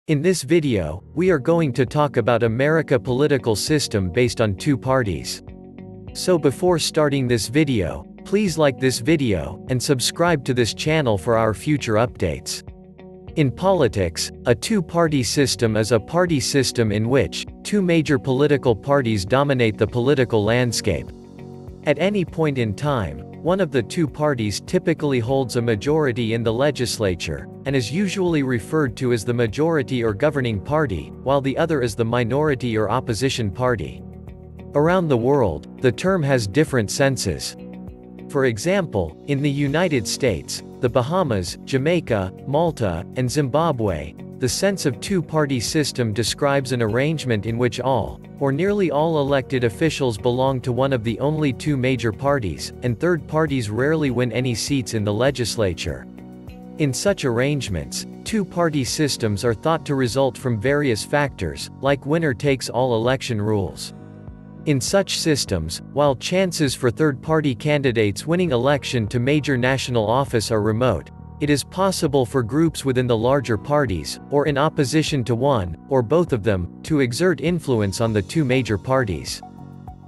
In this video, we are going to talk about America political system based on two parties. So before starting this video, please like this video, and subscribe to this channel for our future updates. In politics, a two-party system is a party system in which two major political parties dominate the political landscape. At any point in time, one of the two parties typically holds a majority in the legislature, and is usually referred to as the majority or governing party, while the other is the minority or opposition party. Around the world, the term has different senses. For example, in the United States, the Bahamas, Jamaica, Malta, and Zimbabwe, the sense of two-party system describes an arrangement in which all, or nearly all elected officials belong to one of the only two major parties, and third parties rarely win any seats in the legislature. In such arrangements, two-party systems are thought to result from various factors, like winner-takes-all election rules. In such systems, while chances for third-party candidates winning election to major national office are remote, it is possible for groups within the larger parties, or in opposition to one, or both of them, to exert influence on the two major parties.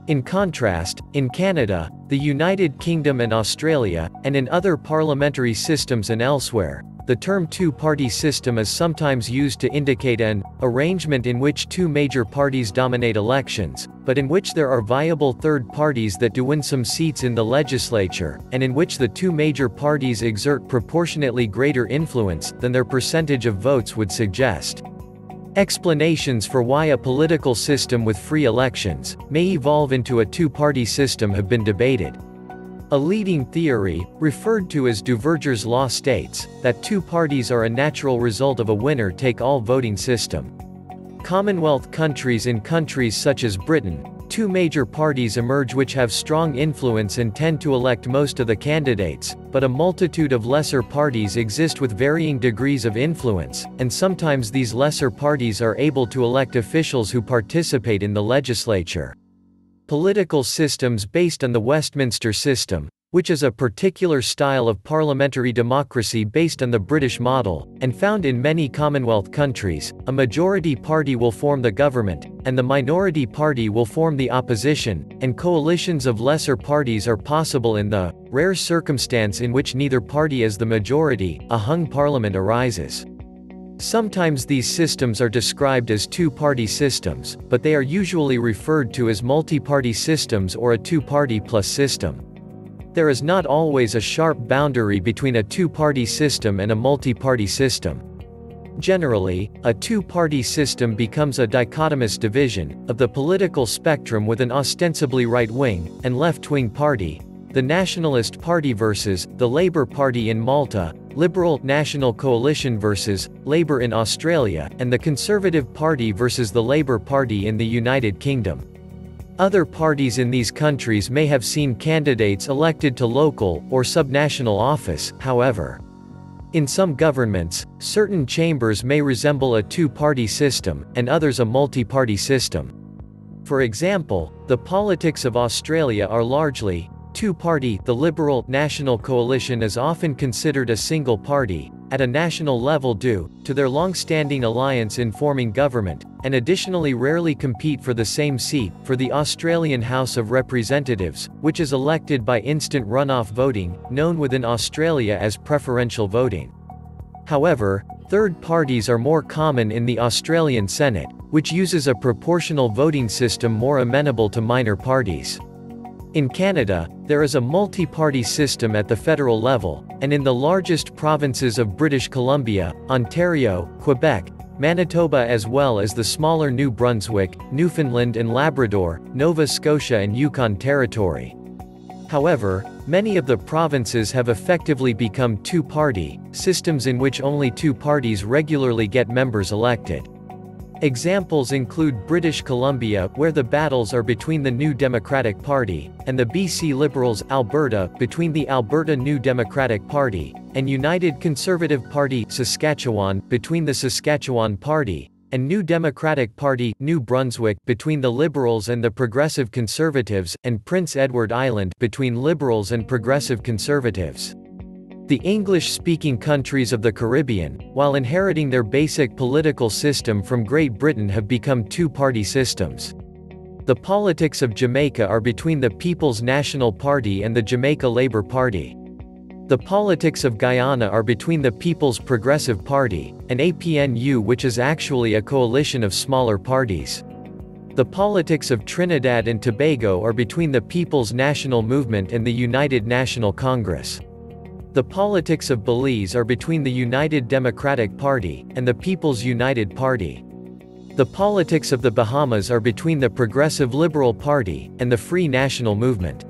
In contrast, in Canada, the United Kingdom and Australia, and in other parliamentary systems and elsewhere, the term two-party system is sometimes used to indicate an arrangement in which two major parties dominate elections, but in which there are viable third parties that do win some seats in the legislature, and in which the two major parties exert proportionately greater influence than their percentage of votes would suggest. Explanations for why a political system with free elections may evolve into a two-party system have been debated. A leading theory, referred to as Duverger's law, states that two parties are a natural result of a winner-take-all voting system. Commonwealth countries In countries such as Britain, two major parties emerge which have strong influence and tend to elect most of the candidates, but a multitude of lesser parties exist with varying degrees of influence, and sometimes these lesser parties are able to elect officials who participate in the legislature. Political systems based on the Westminster system, which is a particular style of parliamentary democracy based on the British model, and found in many Commonwealth countries, a majority party will form the government, and the minority party will form the opposition, and coalitions of lesser parties are possible in the rare circumstance in which neither party is the majority, a hung parliament arises. Sometimes these systems are described as two-party systems, but they are usually referred to as multi-party systems or a two-party plus system. There is not always a sharp boundary between a two-party system and a multi-party system. Generally, a two-party system becomes a dichotomous division of the political spectrum with an ostensibly right-wing and left-wing party, the Nationalist Party versus the Labour Party in Malta, Liberal National Coalition versus Labour in Australia, and the Conservative Party versus the Labour Party in the United Kingdom. Other parties in these countries may have seen candidates elected to local or subnational office, however. In some governments, certain chambers may resemble a two-party system, and others a multi-party system. For example, the politics of Australia are largely two-party. The Liberal National Coalition is often considered a single party, at a national level due to their long-standing alliance in forming government, and additionally rarely compete for the same seat for the Australian House of Representatives, which is elected by instant runoff voting, known within Australia as preferential voting. However, third parties are more common in the Australian Senate, which uses a proportional voting system more amenable to minor parties. In Canada, there is a multi-party system at the federal level, and in the largest provinces of British Columbia, Ontario, Quebec, Manitoba as well as the smaller New Brunswick, Newfoundland and Labrador, Nova Scotia and Yukon Territory. However, many of the provinces have effectively become two-party systems in which only two parties regularly get members elected. Examples include British Columbia, where the battles are between the New Democratic Party, and the BC Liberals, Alberta, between the Alberta New Democratic Party, and United Conservative Party, Saskatchewan, between the Saskatchewan Party, and New Democratic Party, New Brunswick, between the Liberals and the Progressive Conservatives, and Prince Edward Island, between Liberals and Progressive Conservatives. The English-speaking countries of the Caribbean, while inheriting their basic political system from Great Britain, have become two-party systems. The politics of Jamaica are between the People's National Party and the Jamaica Labour Party. The politics of Guyana are between the People's Progressive Party and APNU, which is actually a coalition of smaller parties. The politics of Trinidad and Tobago are between the People's National Movement and the United National Congress. The politics of Belize are between the United Democratic Party and the People's United Party. The politics of the Bahamas are between the Progressive Liberal Party and the Free National Movement.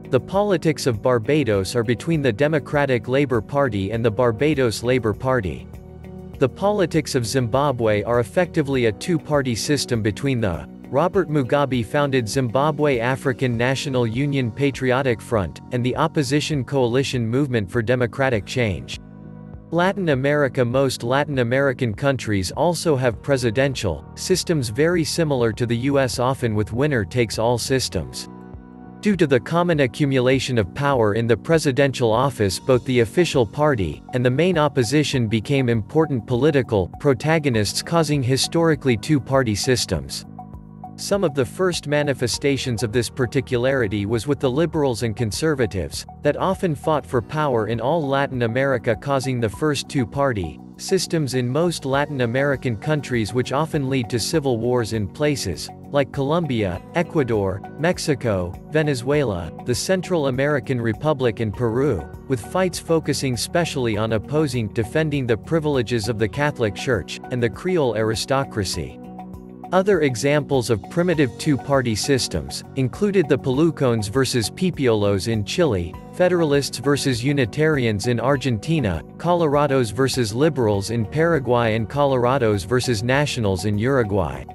The politics of Barbados are between the Democratic Labour Party and the Barbados Labour Party. The politics of Zimbabwe are effectively a two-party system between the Robert Mugabe-founded Zimbabwe African National Union Patriotic Front and the opposition coalition Movement for Democratic Change. Latin America. Most Latin American countries also have presidential systems very similar to the US, often with winner-takes-all systems. Due to the common accumulation of power in the presidential office, both the official party and the main opposition became important political protagonists, causing historically two-party systems. Some of the first manifestations of this particularity was with the liberals and conservatives, that often fought for power in all Latin America, causing the first two-party systems in most Latin American countries, which often lead to civil wars in places like Colombia, Ecuador, Mexico, Venezuela, the Central American Republic and Peru, with fights focusing specially on defending the privileges of the Catholic Church and the Creole aristocracy. Other examples of primitive two-party systems included the Pelucones versus Pipiolos in Chile, Federalists versus Unitarians in Argentina, Colorados versus Liberals in Paraguay, and Colorados versus Nationals in Uruguay.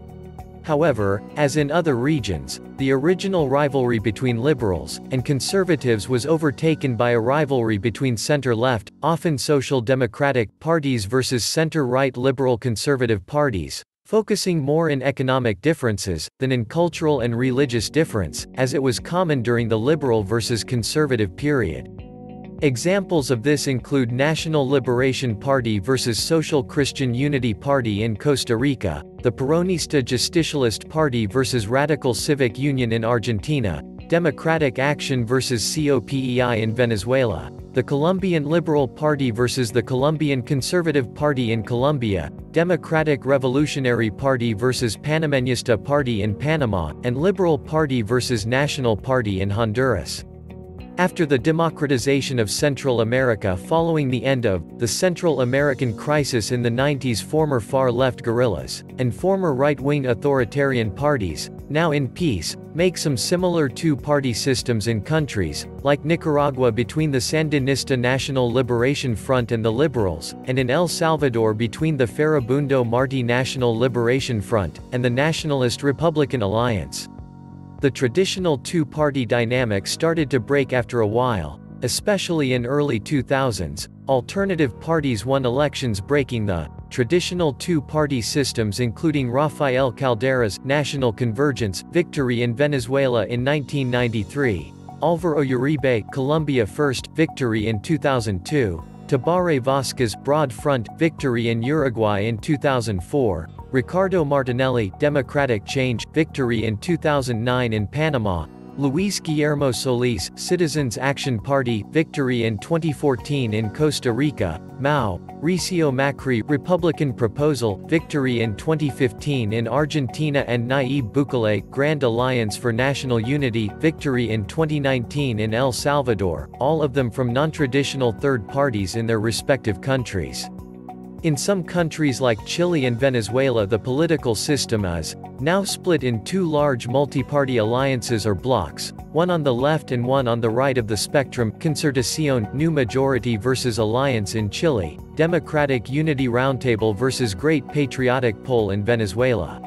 However, as in other regions, the original rivalry between liberals and conservatives was overtaken by a rivalry between center-left, often social democratic, parties versus center-right liberal conservative parties, focusing more in economic differences than in cultural and religious difference, as it was common during the liberal versus conservative period. Examples of this include National Liberation Party versus Social Christian Unity Party in Costa Rica, the Peronista Justicialist Party versus Radical Civic Union in Argentina, Democratic Action versus COPEI in Venezuela, the Colombian Liberal Party versus the Colombian Conservative Party in Colombia, Democratic Revolutionary Party versus Panameñista Party in Panama, and Liberal Party versus National Party in Honduras. After the democratization of Central America following the end of the Central American crisis in the 90s, former far-left guerrillas and former right-wing authoritarian parties, now in peace, make some similar two-party systems in countries like Nicaragua between the Sandinista National Liberation Front and the Liberals, and in El Salvador between the Farabundo Martí National Liberation Front and the Nationalist Republican Alliance. The traditional two-party dynamic started to break after a while, especially in early 2000s. Alternative parties won elections, breaking the traditional two-party systems, including Rafael Caldera's National Convergence victory in Venezuela in 1993, Álvaro Uribe Colombia First victory in 2002, Tabaré Vázquez Broad Front victory in Uruguay in 2004, Ricardo Martinelli Democratic Change victory in 2009 in Panama, Luis Guillermo Solís Citizens Action Party victory in 2014 in Costa Rica, Mauricio Macri Republican Proposal victory in 2015 in Argentina, and Nayib Bukele Grand Alliance for National Unity victory in 2019 in El Salvador, all of them from non-traditional third parties in their respective countries. In some countries like Chile and Venezuela, the political system is now split in two large multi-party alliances or blocs, one on the left and one on the right of the spectrum: Concertación New Majority versus Alliance in Chile, Democratic Unity Roundtable versus Great Patriotic Pole in Venezuela.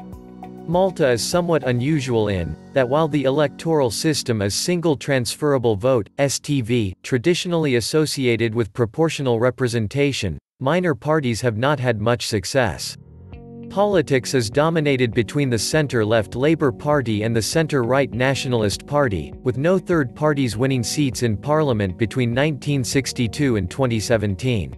Malta is somewhat unusual in that while the electoral system is single transferable vote (STV), traditionally associated with proportional representation, minor parties have not had much success. Politics is dominated between the center-left Labour Party and the center-right Nationalist Party, with no third parties winning seats in Parliament between 1962 and 2017.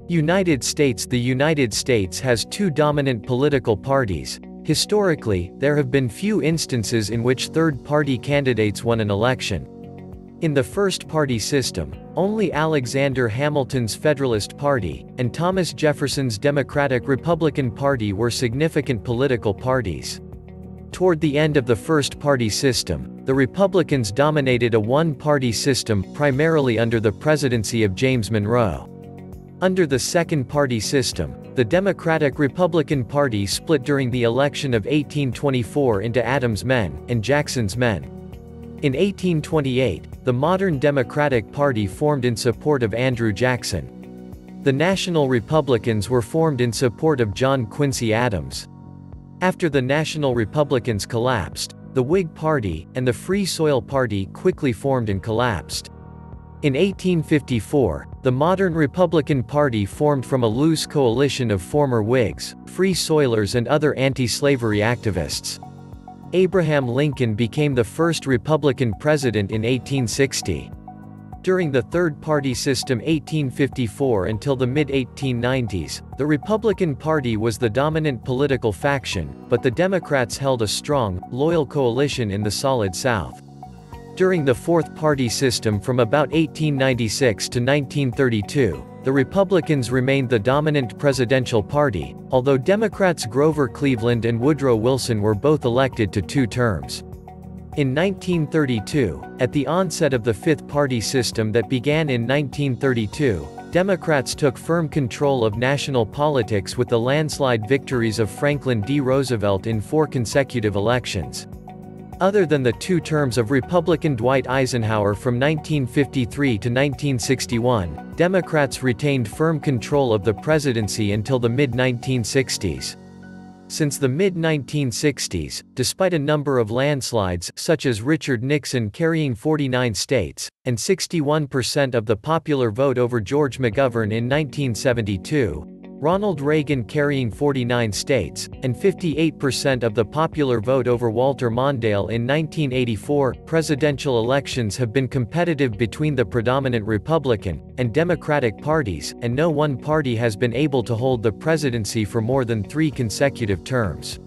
United States. The United States has two dominant political parties. Historically, there have been few instances in which third-party candidates won an election. In the first-party system, only Alexander Hamilton's Federalist Party, and Thomas Jefferson's Democratic-Republican Party were significant political parties. Toward the end of the first-party system, the Republicans dominated a one-party system primarily under the presidency of James Monroe. Under the second-party system, the Democratic-Republican Party split during the election of 1824 into Adams' men and Jackson's men. In 1828, the modern Democratic Party formed in support of Andrew Jackson. The National Republicans were formed in support of John Quincy Adams. After the National Republicans collapsed, the Whig Party and the Free Soil Party quickly formed and collapsed. In 1854, the modern Republican Party formed from a loose coalition of former Whigs, Free Soilers and other anti-slavery activists. Abraham Lincoln became the first Republican president in 1860. During the third-party system 1854 until the mid-1890s, the Republican Party was the dominant political faction, but the Democrats held a strong, loyal coalition in the Solid South. During the fourth-party system from about 1896 to 1932, the Republicans remained the dominant presidential party, although Democrats Grover Cleveland and Woodrow Wilson were both elected to 2 terms. In 1932, at the onset of the fifth-party system that began in 1932, Democrats took firm control of national politics with the landslide victories of Franklin D. Roosevelt in 4 consecutive elections. Other than the 2 terms of Republican Dwight Eisenhower from 1953 to 1961, Democrats retained firm control of the presidency until the mid-1960s. Since the mid-1960s, despite a number of landslides such as Richard Nixon carrying 49 states, and 61% of the popular vote over George McGovern in 1972, Ronald Reagan carrying 49 states, and 58% of the popular vote over Walter Mondale in 1984, presidential elections have been competitive between the predominant Republican and Democratic parties, and no one party has been able to hold the presidency for more than 3 consecutive terms.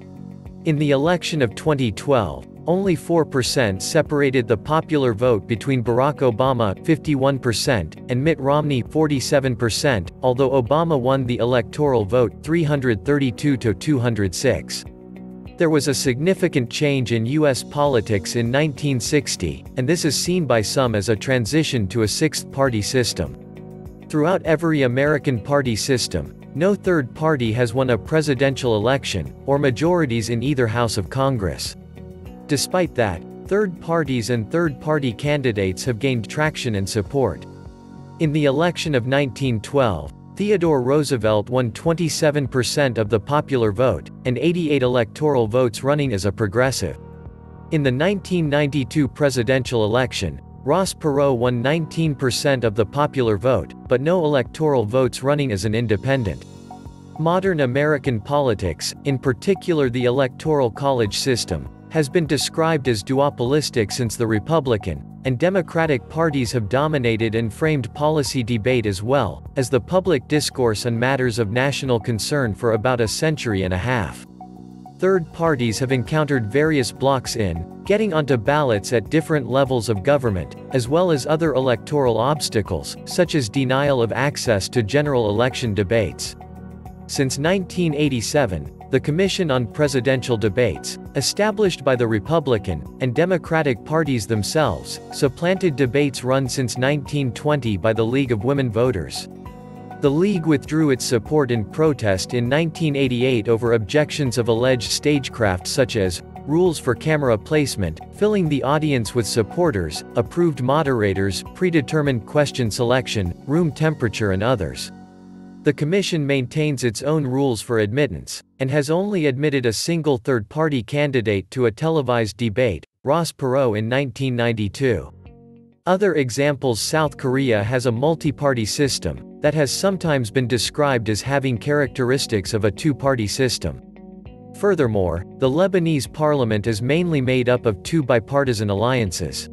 In the election of 2012, only 4% separated the popular vote between Barack Obama, 51%, and Mitt Romney, 47%, although Obama won the electoral vote, 332 to 206. There was a significant change in U.S. politics in 1960, and this is seen by some as a transition to a sixth-party system. Throughout every American party system, no third party has won a presidential election, or majorities in either house of Congress. Despite that, third parties and third-party candidates have gained traction and support. In the election of 1912, Theodore Roosevelt won 27% of the popular vote, and 88 electoral votes running as a progressive. In the 1992 presidential election, Ross Perot won 19% of the popular vote, but no electoral votes running as an independent. Modern American politics, in particular the Electoral College system, has been described as duopolistic since the Republican and Democratic parties have dominated and framed policy debate as well as the public discourse on matters of national concern for about a century and a half. Third parties have encountered various blocks in getting onto ballots at different levels of government, as well as other electoral obstacles, such as denial of access to general election debates. Since 1987, the Commission on Presidential Debates, established by the Republican and Democratic parties themselves, supplanted debates run since 1920 by the League of Women Voters. The League withdrew its support in protest in 1988 over objections of alleged stagecraft such as rules for camera placement, filling the audience with supporters, approved moderators, predetermined question selection, room temperature and others. The Commission maintains its own rules for admittance, and has only admitted a single third-party candidate to a televised debate, Ross Perot in 1992. Other examples: South Korea has a multi-party system that has sometimes been described as having characteristics of a two-party system. Furthermore, the Lebanese parliament is mainly made up of two bipartisan alliances.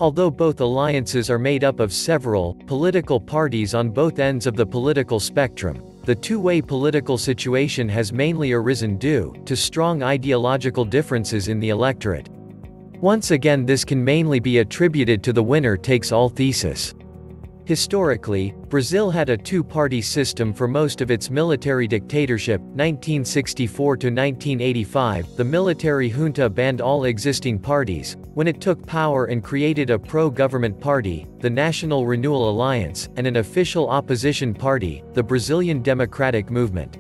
Although both alliances are made up of several political parties on both ends of the political spectrum, the two-way political situation has mainly arisen due to strong ideological differences in the electorate. Once again, this can mainly be attributed to the winner-takes-all thesis. Historically, Brazil had a two-party system for most of its military dictatorship, 1964 to 1985. The military junta banned all existing parties when it took power and created a pro-government party, the National Renewal Alliance, and an official opposition party, the Brazilian Democratic Movement.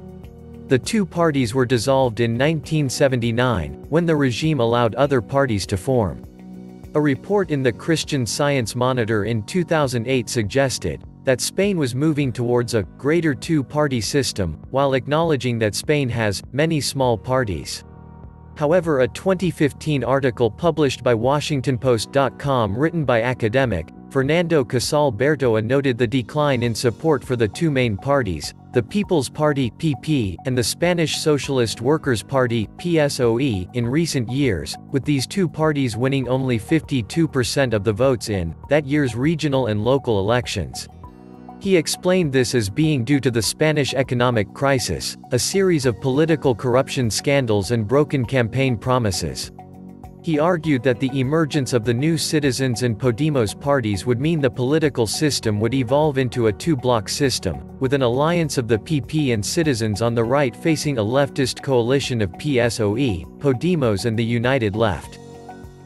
The two parties were dissolved in 1979, when the regime allowed other parties to form. A report in the Christian Science Monitor in 2008 suggested that Spain was moving towards a greater two-party system, while acknowledging that Spain has many small parties. However, a 2015 article published by WashingtonPost.com written by academic Fernando Casal Bertoa noted the decline in support for the two main parties, the People's Party (PP) and the Spanish Socialist Workers' Party (PSOE) in recent years, with these two parties winning only 52% of the votes in that year's regional and local elections. He explained this as being due to the Spanish economic crisis, a series of political corruption scandals and broken campaign promises. He argued that the emergence of the New Citizens and Podemos parties would mean the political system would evolve into a two-bloc system, with an alliance of the PP and Citizens on the right facing a leftist coalition of PSOE, Podemos and the United Left.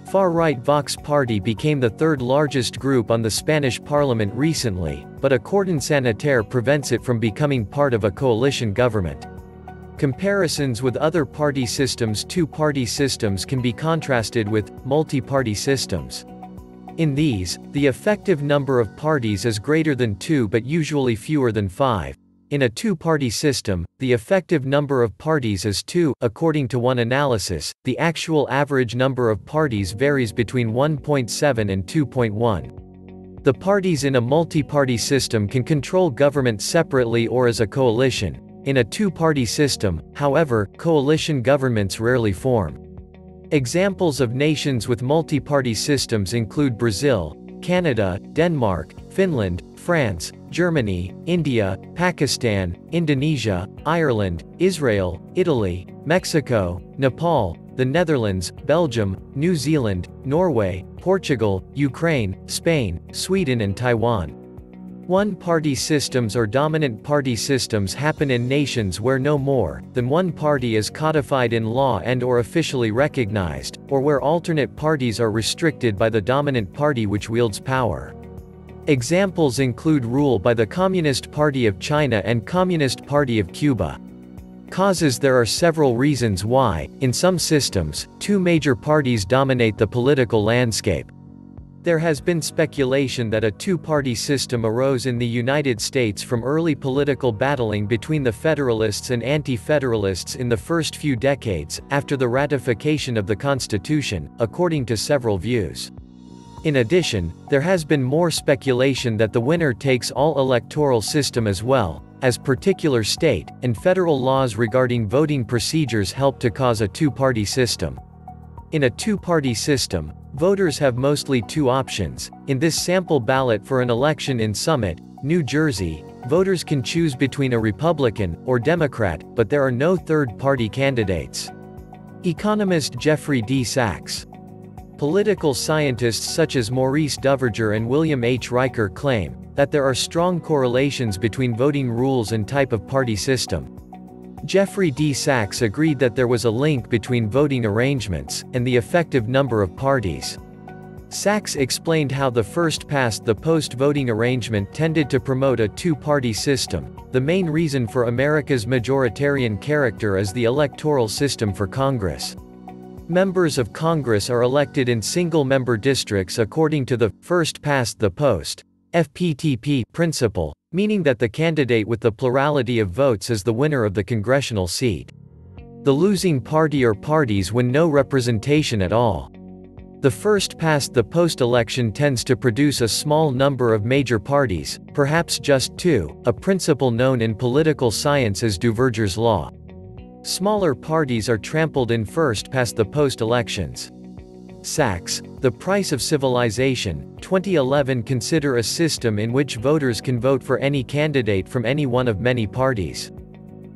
Far-right Vox Party became the third largest group on the Spanish parliament recently, but a cordon sanitaire prevents it from becoming part of a coalition government. Comparisons with other party systems. Two-party systems can be contrasted with multi-party systems. In these, the effective number of parties is greater than 2 but usually fewer than 5. In a two-party system, the effective number of parties is 2. According to one analysis, the actual average number of parties varies between 1.7 and 2.1. The parties in a multi-party system can control government separately or as a coalition. In a two-party system, however, coalition governments rarely form. Examples of nations with multi-party systems include Brazil, Canada, Denmark, Finland, France, Germany, India, Pakistan, Indonesia, Ireland, Israel, Italy, Mexico, Nepal, the Netherlands, Belgium, New Zealand, Norway, Portugal, Ukraine, Spain, Sweden and Taiwan. One-party systems or dominant party systems happen in nations where no more than one party is codified in law and/or officially recognized, or where alternate parties are restricted by the dominant party which wields power. Examples include rule by the Communist Party of China and Communist Party of Cuba. Causes. There are several reasons why, in some systems, two major parties dominate the political landscape. There has been speculation that a two-party system arose in the United States from early political battling between the Federalists and Anti-Federalists in the first few decades, after the ratification of the Constitution, according to several views. In addition, there has been more speculation that the winner-takes-all electoral system as well as particular state and federal laws regarding voting procedures help to cause a two-party system. In a two-party system, voters have mostly two options. In this sample ballot for an election in Summit, New Jersey, voters can choose between a Republican or Democrat, but there are no third-party candidates. Economist Jeffrey D. Sachs. Political scientists such as Maurice Duverger and William H. Riker claim that there are strong correlations between voting rules and type of party system. Jeffrey D. Sachs agreed that there was a link between voting arrangements and the effective number of parties. Sachs explained how the first-past-the-post voting arrangement tended to promote a two-party system. The main reason for America's majoritarian character is the electoral system for Congress. Members of Congress are elected in single-member districts according to the first-past-the-post (FPTP) principle, meaning that the candidate with the plurality of votes is the winner of the congressional seat. The losing party or parties win no representation at all. The first-past-the-post election tends to produce a small number of major parties, perhaps just two, a principle known in political science as Duverger's law. Smaller parties are trampled in first past the post-elections. Sachs, The Price of Civilization, 2011. Consider a system in which voters can vote for any candidate from any one of many parties.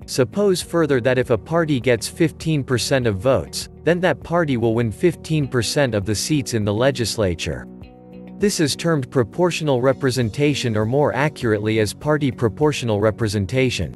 Suppose further that if a party gets 15% of votes, then that party will win 15% of the seats in the legislature. This is termed proportional representation, or more accurately as party proportional representation.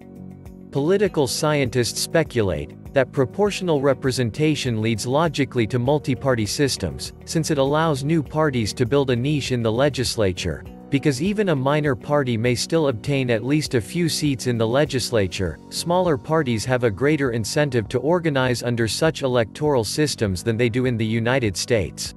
Political scientists speculate that proportional representation leads logically to multi-party systems, since it allows new parties to build a niche in the legislature, because even a minor party may still obtain at least a few seats in the legislature. Smaller parties have a greater incentive to organize under such electoral systems than they do in the United States.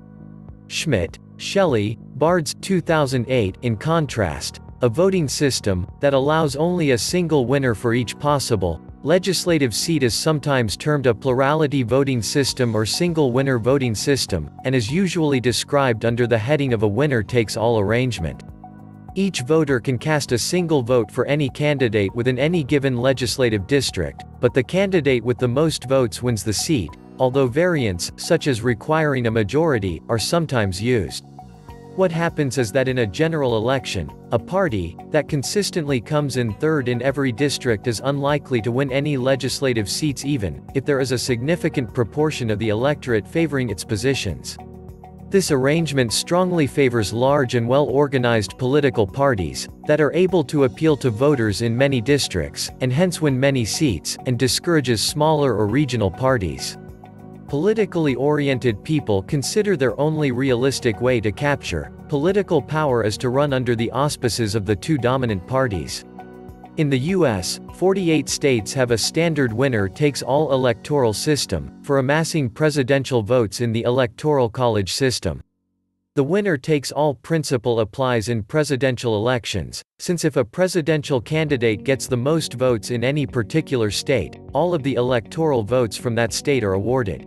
Schmidt, Shelley, Bards, 2008. In contrast, a voting system that allows only a single winner for each possible legislative seat is sometimes termed a plurality voting system or single winner voting system, and is usually described under the heading of a winner-takes-all arrangement. Each voter can cast a single vote for any candidate within any given legislative district, but the candidate with the most votes wins the seat, although variants, such as requiring a majority, are sometimes used. What happens is that in a general election, a party that consistently comes in third in every district is unlikely to win any legislative seats, even if there is a significant proportion of the electorate favoring its positions. This arrangement strongly favors large and well-organized political parties that are able to appeal to voters in many districts, and hence win many seats, and discourages smaller or regional parties. Politically oriented people consider their only realistic way to capture political power is to run under the auspices of the two dominant parties. In the U.S., 48 states have a standard winner-takes-all electoral system for amassing presidential votes in the Electoral College system. The winner-takes-all principle applies in presidential elections, since if a presidential candidate gets the most votes in any particular state, all of the electoral votes from that state are awarded.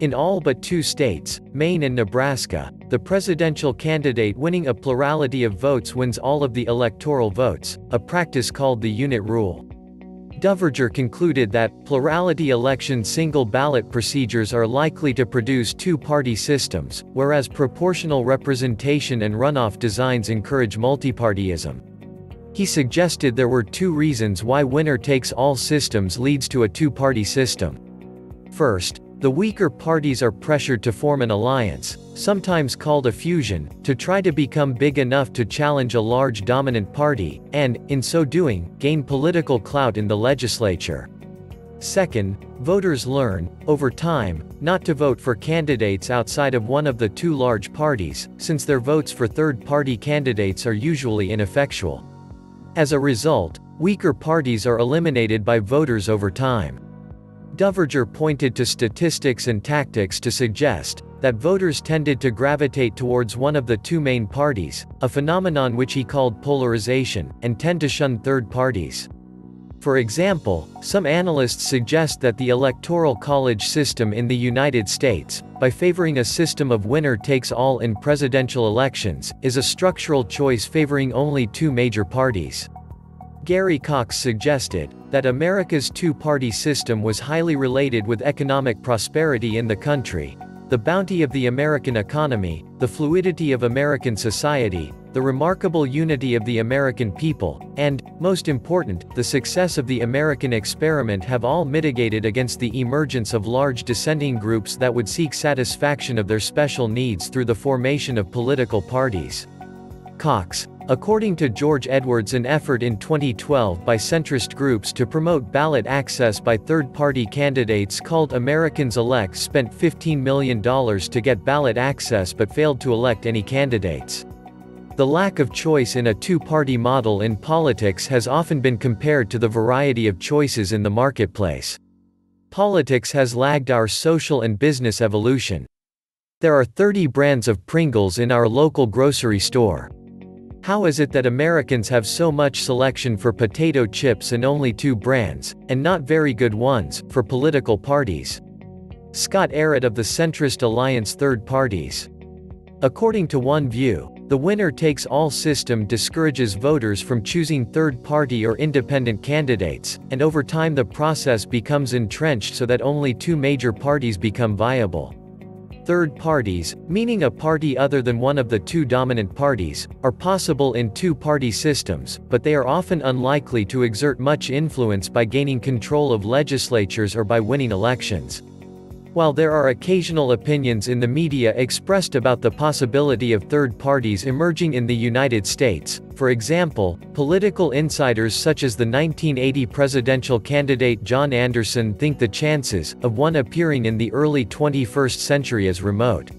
In all but two states, Maine and Nebraska, the presidential candidate winning a plurality of votes wins all of the electoral votes, a practice called the unit rule. Duverger concluded that plurality election single ballot procedures are likely to produce two-party systems, whereas proportional representation and runoff designs encourage multipartyism. He suggested there were two reasons why winner-takes-all systems leads to a two-party system. First, the weaker parties are pressured to form an alliance, sometimes called a fusion, to try to become big enough to challenge a large dominant party, and, in so doing, gain political clout in the legislature. Second, voters learn, over time, not to vote for candidates outside of one of the two large parties, since their votes for third-party candidates are usually ineffectual. As a result, weaker parties are eliminated by voters over time. Duverger pointed to statistics and tactics to suggest that voters tended to gravitate towards one of the two main parties, a phenomenon which he called polarization, and tend to shun third parties. For example, some analysts suggest that the Electoral College system in the United States, by favoring a system of winner-takes-all in presidential elections, is a structural choice favoring only two major parties. Gary Cox suggested that America's two-party system was highly related with economic prosperity in the country, the bounty of the American economy, the fluidity of American society, the remarkable unity of the American people, and, most important, the success of the American experiment have all mitigated against the emergence of large dissenting groups that would seek satisfaction of their special needs through the formation of political parties. Cox, according to George Edwards, an effort in 2012 by centrist groups to promote ballot access by third-party candidates called Americans Elect spent $15 million to get ballot access but failed to elect any candidates. The lack of choice in a two-party model in politics has often been compared to the variety of choices in the marketplace. Politics has lagged our social and business evolution. There are 30 brands of Pringles in our local grocery store. How is it that Americans have so much selection for potato chips and only two brands, and not very good ones, for political parties? Scott Arrett of the Centrist Alliance Third Parties. According to one view, The winner-takes-all system discourages voters from choosing third-party or independent candidates, and over time the process becomes entrenched so that only two major parties become viable. Third parties, meaning a party other than one of the two dominant parties, are possible in two-party systems, but they are often unlikely to exert much influence by gaining control of legislatures or by winning elections. While there are occasional opinions in the media expressed about the possibility of third parties emerging in the United States, for example, political insiders such as the 1980 presidential candidate John Anderson think the chances of one appearing in the early 21st century is remote.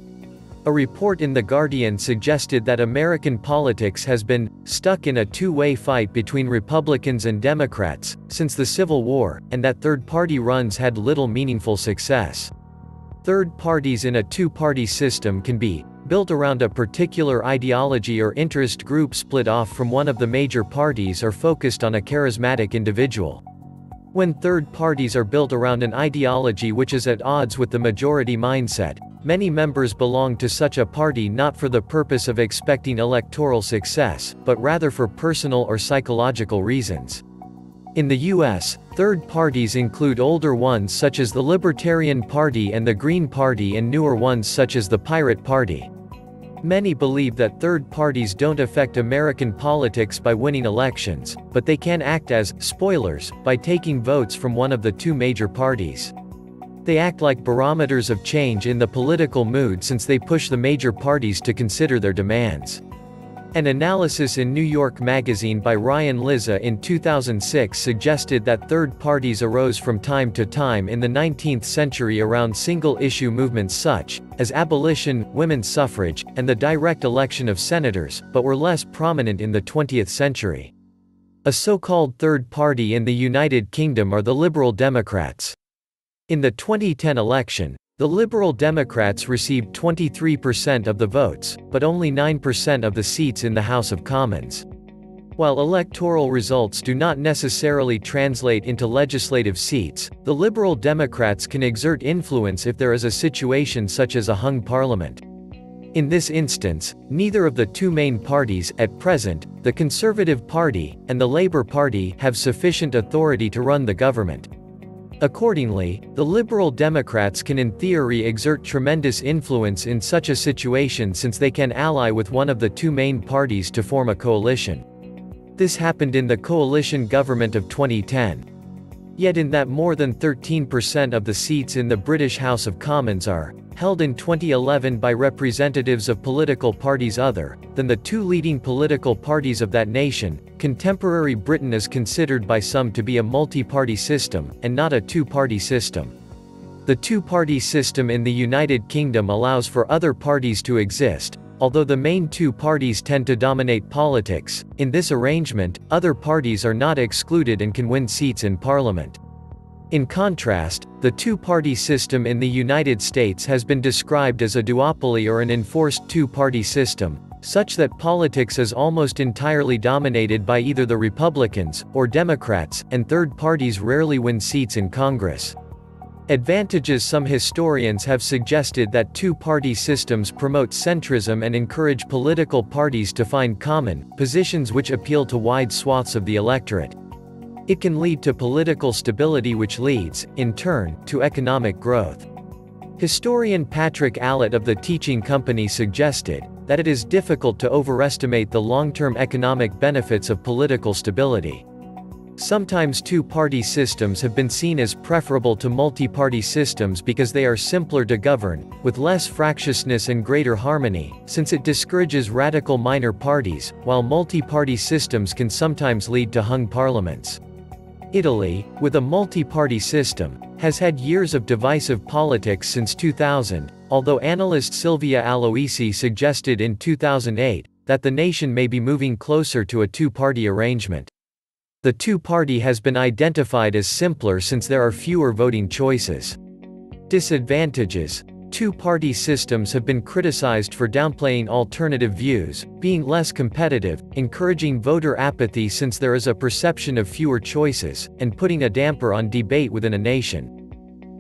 A report in The Guardian suggested that American politics has been stuck in a two-way fight between Republicans and Democrats since the Civil War, and that third-party runs had little meaningful success. Third parties in a two-party system can be built around a particular ideology or interest group split off from one of the major parties or focused on a charismatic individual. When third parties are built around an ideology which is at odds with the majority mindset, many members belong to such a party not for the purpose of expecting electoral success, but rather for personal or psychological reasons. In the U.S., third parties include older ones such as the Libertarian Party and the Green Party and newer ones such as the Pirate Party. Many believe that third parties don't affect American politics by winning elections, but they can act as spoilers by taking votes from one of the two major parties. They act like barometers of change in the political mood since they push the major parties to consider their demands. An analysis in New York Magazine by Ryan Lizza in 2006 suggested that third parties arose from time to time in the 19th century around single-issue movements such as abolition, women's suffrage, and the direct election of senators, but were less prominent in the 20th century. A so-called third party in the United Kingdom are the Liberal Democrats. In the 2010 election, the Liberal Democrats received 23% of the votes, but only 9% of the seats in the House of Commons. While electoral results do not necessarily translate into legislative seats, the Liberal Democrats can exert influence if there is a situation such as a hung parliament. In this instance, neither of the two main parties, at present, the Conservative Party and the Labour Party, have sufficient authority to run the government. Accordingly, the Liberal Democrats can in theory exert tremendous influence in such a situation since they can ally with one of the two main parties to form a coalition. This happened in the coalition government of 2010. Yet in that more than 13% of the seats in the British House of Commons are held in 2011 by representatives of political parties other than the two leading political parties of that nation. Contemporary Britain is considered by some to be a multi-party system, and not a two-party system. The two-party system in the United Kingdom allows for other parties to exist, although the main two parties tend to dominate politics. In this arrangement, other parties are not excluded and can win seats in Parliament. In contrast, the two-party system in the United States has been described as a duopoly or an enforced two-party system, such that politics is almost entirely dominated by either the Republicans or Democrats, and third parties rarely win seats in Congress. Advantages: some historians have suggested that two-party systems promote centrism and encourage political parties to find common positions which appeal to wide swaths of the electorate. It can lead to political stability which leads, in turn, to economic growth. Historian Patrick Allett of the Teaching Company suggested that it is difficult to overestimate the long-term economic benefits of political stability. Sometimes two-party systems have been seen as preferable to multi-party systems because they are simpler to govern, with less fractiousness and greater harmony, since it discourages radical minor parties, while multi-party systems can sometimes lead to hung parliaments. Italy, with a multi-party system, has had years of divisive politics since 2000, although analyst Silvia Aloisi suggested in 2008 that the nation may be moving closer to a two-party arrangement. The two-party has been identified as simpler since there are fewer voting choices. Disadvantages: two-party systems have been criticized for downplaying alternative views, being less competitive, encouraging voter apathy since there is a perception of fewer choices, and putting a damper on debate within a nation.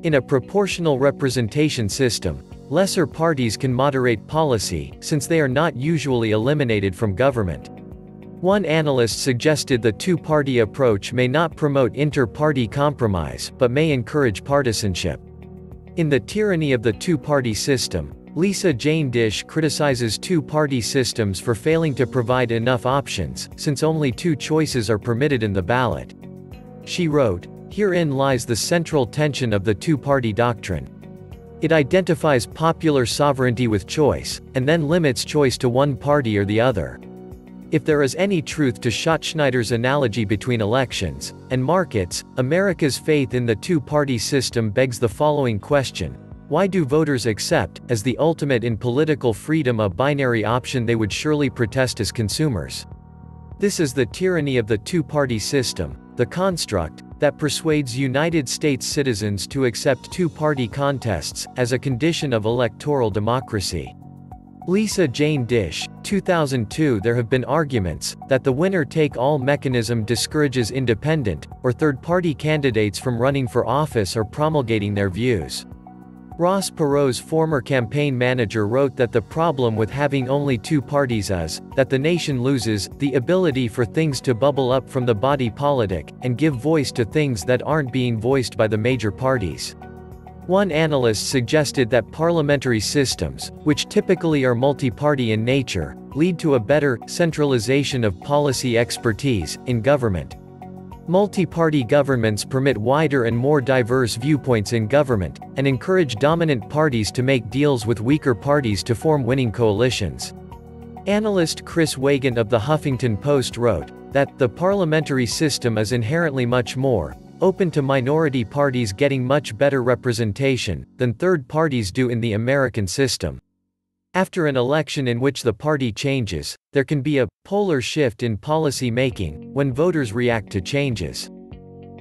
In a proportional representation system, lesser parties can moderate policy, since they are not usually eliminated from government. One analyst suggested the two-party approach may not promote inter-party compromise, but may encourage partisanship. In The Tyranny of the Two-Party System, Lisa Jane Dish criticizes two-party systems for failing to provide enough options, since only two choices are permitted in the ballot. She wrote, "Herein lies the central tension of the two-party doctrine. It identifies popular sovereignty with choice, and then limits choice to one party or the other. If there is any truth to Schachtschneider's analogy between elections and markets, America's faith in the two-party system begs the following question: why do voters accept, as the ultimate in political freedom, a binary option they would surely protest as consumers? This is the tyranny of the two-party system, the construct that persuades United States citizens to accept two-party contests as a condition of electoral democracy." Lisa Jane Dish, 2002. There have been arguments that the winner-take-all mechanism discourages independent or third-party candidates from running for office or promulgating their views. Ross Perot's former campaign manager wrote that the problem with having only two parties is that the nation loses the ability for things to bubble up from the body politic and give voice to things that aren't being voiced by the major parties. One analyst suggested that parliamentary systems, which typically are multi-party in nature, lead to a better centralization of policy expertise in government. Multi-party governments permit wider and more diverse viewpoints in government, and encourage dominant parties to make deals with weaker parties to form winning coalitions. Analyst Chris Wagan of the Huffington Post wrote that the parliamentary system is inherently much more open to minority parties getting much better representation than third parties do in the American system. After an election in which the party changes, there can be a polar shift in policy making when voters react to changes.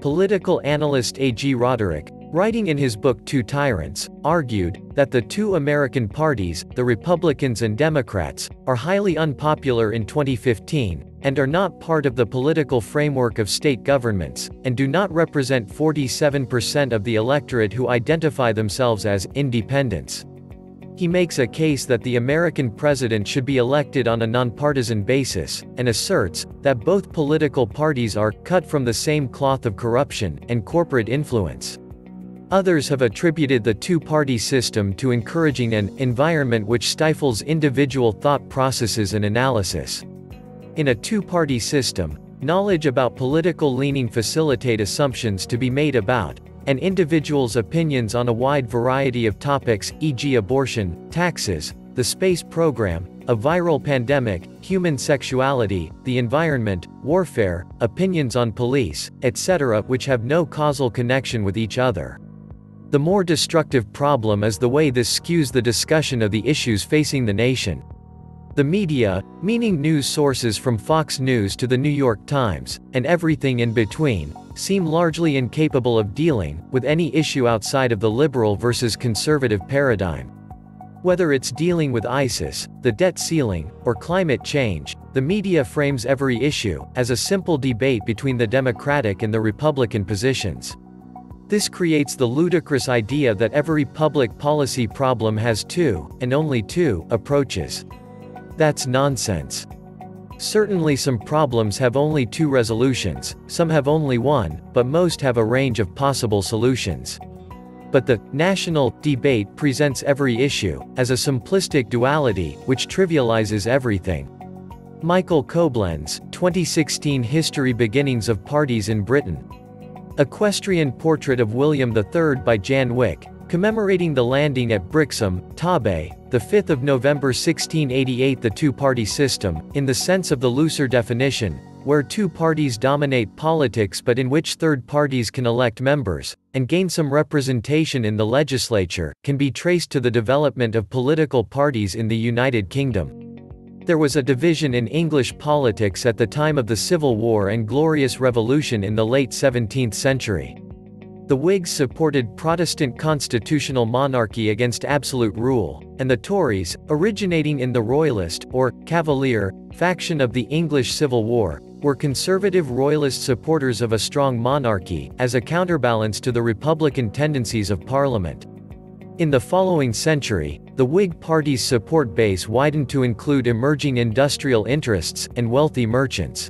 Political analyst A.G. Roderick, writing in his book Two Tyrants, argued that the two American parties, the Republicans and Democrats, are highly unpopular in 2015, and are not part of the political framework of state governments, and do not represent 47% of the electorate who identify themselves as independents. He makes a case that the American president should be elected on a nonpartisan basis, and asserts that both political parties are cut from the same cloth of corruption and corporate influence. Others have attributed the two-party system to encouraging an environment which stifles individual thought processes and analysis. In a two-party system, knowledge about political leaning facilitate assumptions to be made about an individual's opinions on a wide variety of topics, e.g. abortion, taxes, the space program, a viral pandemic, human sexuality, the environment, warfare, opinions on police, etc., which have no causal connection with each other. The more destructive problem is the way this skews the discussion of the issues facing the nation. The media, meaning news sources from Fox News to the New York Times, and everything in between, seem largely incapable of dealing with any issue outside of the liberal versus conservative paradigm. Whether it's dealing with ISIS, the debt ceiling, or climate change, the media frames every issue as a simple debate between the Democratic and the Republican positions. This creates the ludicrous idea that every public policy problem has two, and only two, approaches. That's nonsense. Certainly some problems have only two resolutions, some have only one, but most have a range of possible solutions. But the national debate presents every issue as a simplistic duality, which trivializes everything. Michael Koblenz, 2016 History Beginnings of Parties in Britain. Equestrian Portrait of William III by Jan Wick, commemorating the landing at Brixham, Tarbes, the 5th of November 1688. The two-party system, in the sense of the looser definition, where two parties dominate politics but in which third parties can elect members, and gain some representation in the legislature, can be traced to the development of political parties in the United Kingdom. There was a division in English politics at the time of the Civil War and Glorious Revolution in the late 17th century. The Whigs supported Protestant constitutional monarchy against absolute rule, and the Tories, originating in the Royalist, or Cavalier, faction of the English Civil War, were conservative royalist supporters of a strong monarchy, as a counterbalance to the republican tendencies of Parliament. In the following century, the Whig Party's support base widened to include emerging industrial interests and wealthy merchants.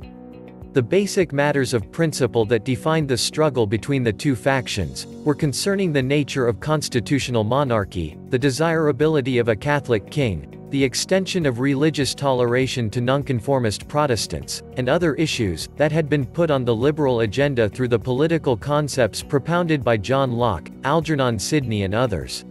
The basic matters of principle that defined the struggle between the two factions were concerning the nature of constitutional monarchy, the desirability of a Catholic king, the extension of religious toleration to nonconformist Protestants, and other issues that had been put on the liberal agenda through the political concepts propounded by John Locke, Algernon Sidney and others.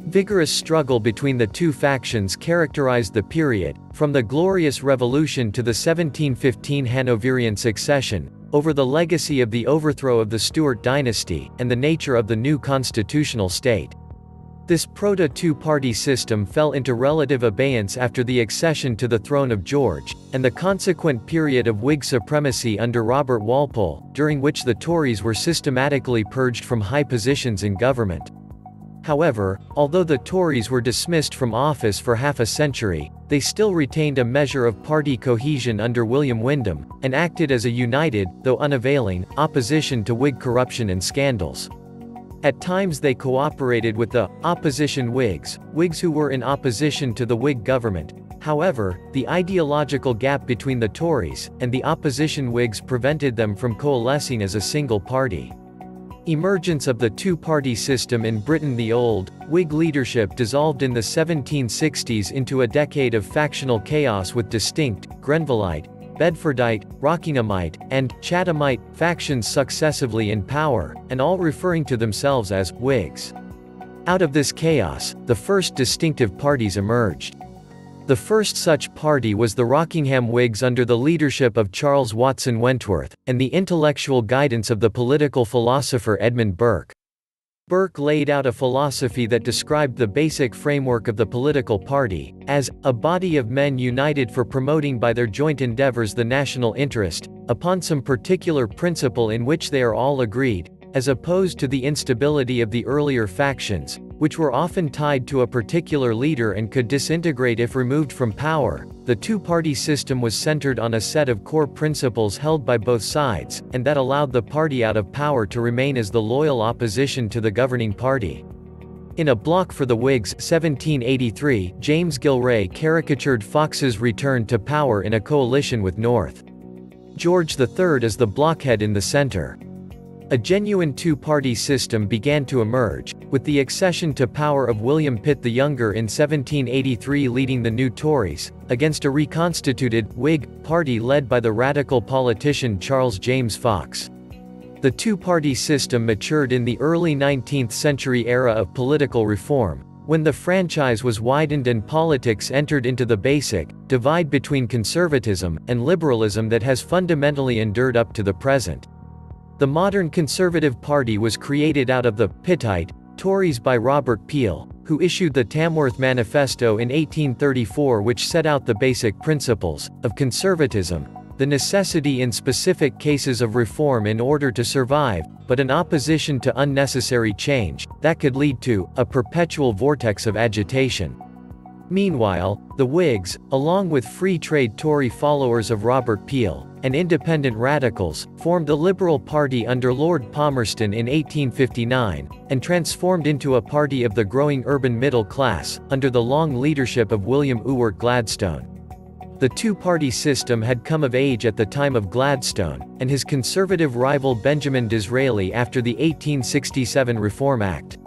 Vigorous struggle between the two factions characterized the period, from the Glorious Revolution to the 1715 Hanoverian succession, over the legacy of the overthrow of the Stuart dynasty, and the nature of the new constitutional state. This proto-two-party system fell into relative abeyance after the accession to the throne of George, and the consequent period of Whig supremacy under Robert Walpole, during which the Tories were systematically purged from high positions in government. However, although the Tories were dismissed from office for half a century, they still retained a measure of party cohesion under William Windham, and acted as a united, though unavailing, opposition to Whig corruption and scandals. At times they cooperated with the opposition Whigs who were in opposition to the Whig government. However, the ideological gap between the Tories and the opposition Whigs prevented them from coalescing as a single party. Emergence of the two-party system in Britain. The old, Whig leadership dissolved in the 1760s into a decade of factional chaos with distinct, Grenvilleite, Bedfordite, Rockinghamite, and Chathamite factions successively in power, and all referring to themselves as Whigs. Out of this chaos, the first distinctive parties emerged. The first such party was the Rockingham Whigs under the leadership of Charles Watson Wentworth, and the intellectual guidance of the political philosopher Edmund Burke. Burke laid out a philosophy that described the basic framework of the political party as a body of men united for promoting by their joint endeavors the national interest, upon some particular principle in which they are all agreed, as opposed to the instability of the earlier factions, which were often tied to a particular leader and could disintegrate if removed from power. The two-party system was centered on a set of core principles held by both sides, and that allowed the party out of power to remain as the loyal opposition to the governing party. In A Block for the Whigs 1783, James Gilray caricatured Fox's return to power in a coalition with North George III as the blockhead in the center. A genuine two-party system began to emerge, with the accession to power of William Pitt the Younger in 1783 leading the new Tories, against a reconstituted, Whig, party led by the radical politician Charles James Fox. The two-party system matured in the early 19th century era of political reform, when the franchise was widened and politics entered into the basic divide between conservatism and liberalism that has fundamentally endured up to the present. The modern Conservative Party was created out of the Pittite Tories by Robert Peel, who issued the Tamworth Manifesto in 1834, which set out the basic principles of conservatism, the necessity in specific cases of reform in order to survive, but an opposition to unnecessary change that could lead to a perpetual vortex of agitation. Meanwhile, the Whigs, along with free trade Tory followers of Robert Peel, and independent radicals, formed the Liberal Party under Lord Palmerston in 1859, and transformed into a party of the growing urban middle class, under the long leadership of William Ewart Gladstone. The two-party system had come of age at the time of Gladstone, and his conservative rival Benjamin Disraeli after the 1867 Reform Act.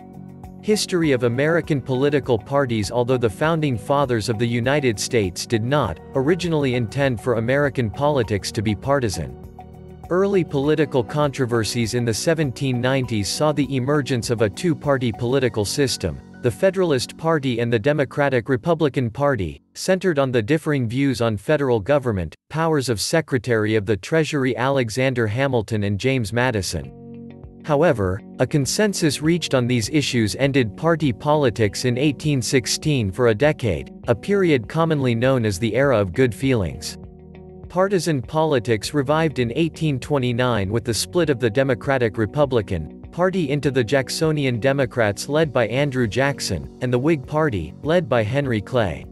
History of American political parties. Although the Founding Fathers of the United States did not originally intend for American politics to be partisan. Early political controversies in the 1790s saw the emergence of a two-party political system, the Federalist Party and the Democratic-Republican Party, centered on the differing views on federal government, powers of Secretary of the Treasury Alexander Hamilton and James Madison. However, a consensus reached on these issues ended party politics in 1816 for a decade, a period commonly known as the Era of Good Feelings. Partisan politics revived in 1829 with the split of the Democratic-Republican Party into the Jacksonian Democrats led by Andrew Jackson, and the Whig Party, led by Henry Clay.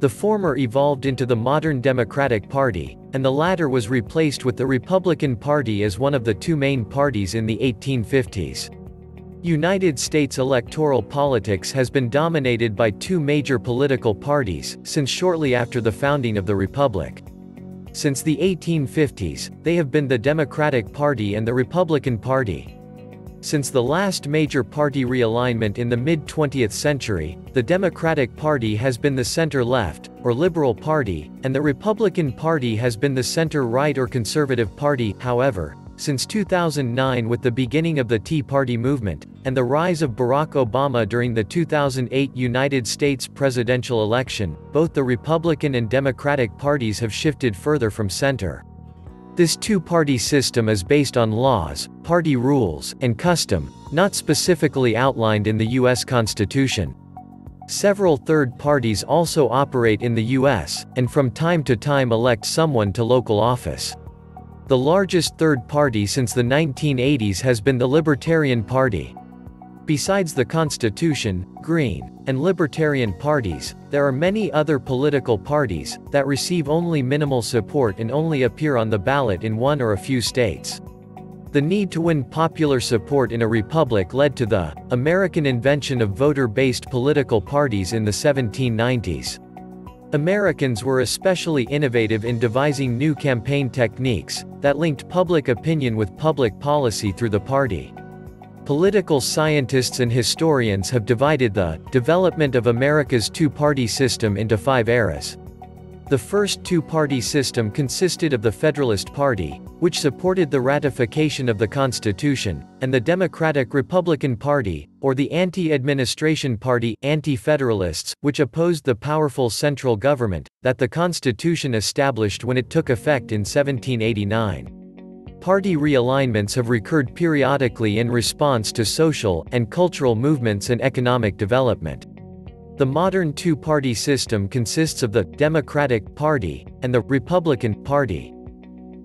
The former evolved into the modern Democratic Party, and the latter was replaced with the Republican Party as one of the two main parties in the 1850s. United States electoral politics has been dominated by two major political parties since shortly after the founding of the Republic. Since the 1850s, they have been the Democratic Party and the Republican Party. Since the last major party realignment in the mid-20th century, the Democratic Party has been the center-left, or Liberal Party, and the Republican Party has been the center-right or Conservative Party. However, since 2009 with the beginning of the Tea Party movement, and the rise of Barack Obama during the 2008 United States presidential election, both the Republican and Democratic parties have shifted further from center. This two-party system is based on laws, party rules, and custom, not specifically outlined in the U.S. Constitution. Several third parties also operate in the U.S., and from time to time elect someone to local office. The largest third party since the 1980s has been the Libertarian Party. Besides the Constitution, Green, and Libertarian parties, there are many other political parties that receive only minimal support and only appear on the ballot in one or a few states. The need to win popular support in a republic led to the American invention of voter-based political parties in the 1790s. Americans were especially innovative in devising new campaign techniques that linked public opinion with public policy through the party. Political scientists and historians have divided the development of America's two-party system into 5 eras. The first two-party system consisted of the Federalist Party, which supported the ratification of the Constitution, and the Democratic-Republican Party, or the Anti-Administration Party, Anti-Federalists, which opposed the powerful central government that the Constitution established when it took effect in 1789. Party realignments have recurred periodically in response to social and cultural movements and economic development. The modern two-party system consists of the Democratic Party and the Republican Party.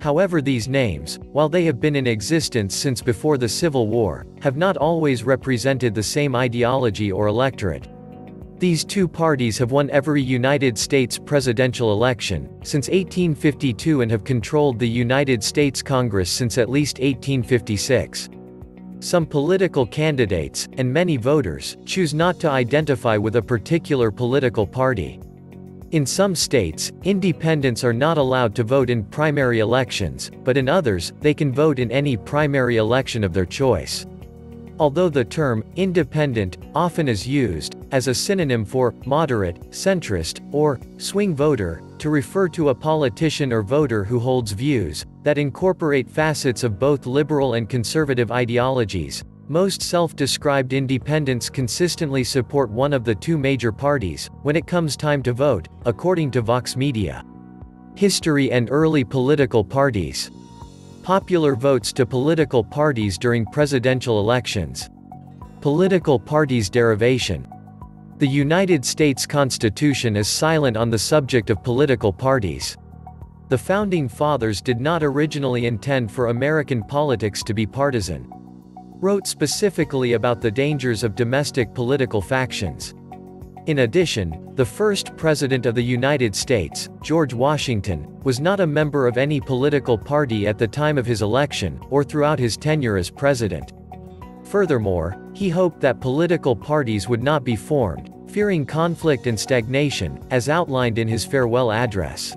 However, these names, while they have been in existence since before the Civil War, have not always represented the same ideology or electorate. These two parties have won every United States presidential election since 1852 and have controlled the United States Congress since at least 1856. Some political candidates, and many voters, choose not to identify with a particular political party. In some states, independents are not allowed to vote in primary elections, but in others, they can vote in any primary election of their choice. Although the term independent often is used as a synonym for moderate, centrist, or swing voter to refer to a politician or voter who holds views that incorporate facets of both liberal and conservative ideologies, most self-described independents consistently support one of the two major parties when it comes time to vote, according to Vox Media. History and early political parties. Popular votes to political parties during presidential elections. Political parties' derivation. The United States Constitution is silent on the subject of political parties. The Founding Fathers did not originally intend for American politics to be partisan. Wrote specifically about the dangers of domestic political factions. In addition, the first President of the United States, George Washington, was not a member of any political party at the time of his election, or throughout his tenure as president. Furthermore, he hoped that political parties would not be formed, fearing conflict and stagnation, as outlined in his farewell address.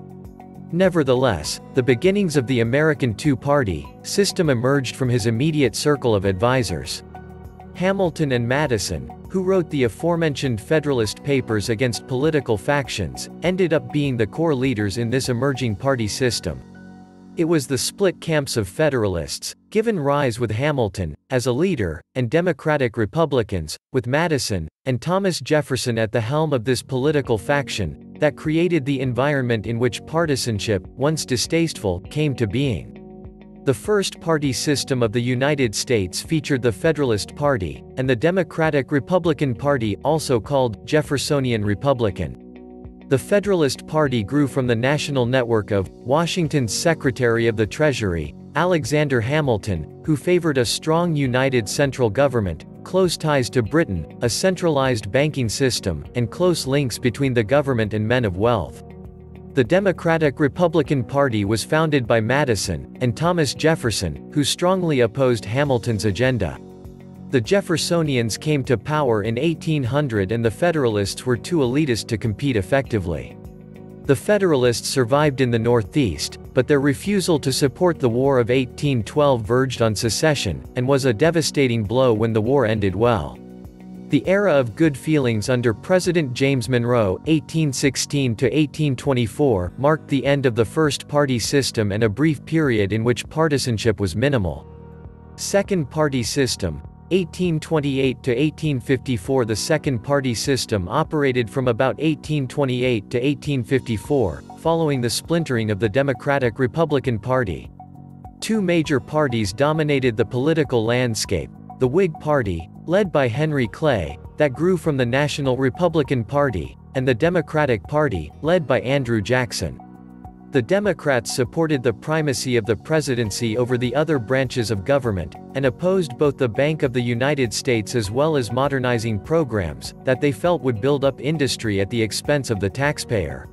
Nevertheless, the beginnings of the American two-party system emerged from his immediate circle of advisors. Hamilton and Madison, who wrote the aforementioned Federalist Papers against political factions, ended up being the core leaders in this emerging party system. It was the split camps of Federalists, given rise with Hamilton as a leader, and Democratic Republicans, with Madison and Thomas Jefferson at the helm of this political faction, that created the environment in which partisanship, once distasteful, came to being. The first party system of the United States featured the Federalist Party, and the Democratic-Republican Party, also called Jeffersonian Republican. The Federalist Party grew from the national network of Washington's Secretary of the Treasury, Alexander Hamilton, who favored a strong united central government, close ties to Britain, a centralized banking system, and close links between the government and men of wealth. The Democratic-Republican Party was founded by Madison and Thomas Jefferson, who strongly opposed Hamilton's agenda. The The Jeffersonians came to power in 1800 and the Federalists were too elitist to compete effectively. The Federalists survived in the Northeast, but their refusal to support the War of 1812 verged on secession, and was a devastating blow when the war ended well. The era of good feelings under President James Monroe, 1816 to 1824, marked the end of the first-party system and a brief period in which partisanship was minimal. Second-party system, 1828 to 1854. The second-party system operated from about 1828 to 1854, following the splintering of the Democratic-Republican Party. Two major parties dominated the political landscape: the Whig Party, led by Henry Clay, that grew from the National Republican Party, and the Democratic Party, led by Andrew Jackson. The Democrats supported the primacy of the presidency over the other branches of government, and opposed both the Bank of the United States as well as modernizing programs that they felt would build up industry at the expense of the taxpayer.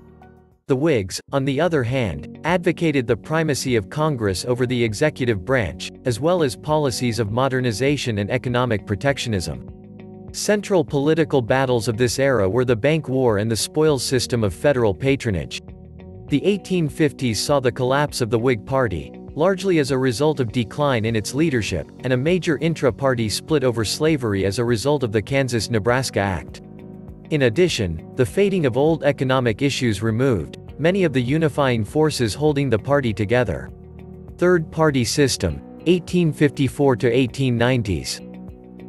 The Whigs, on the other hand, advocated the primacy of Congress over the executive branch, as well as policies of modernization and economic protectionism. Central political battles of this era were the Bank War and the spoils system of federal patronage. The 1850s saw the collapse of the Whig Party, largely as a result of decline in its leadership, and a major intra-party split over slavery as a result of the Kansas-Nebraska Act. In addition, the fading of old economic issues removed many of the unifying forces holding the party together. Third-party system, 1854 to 1890s.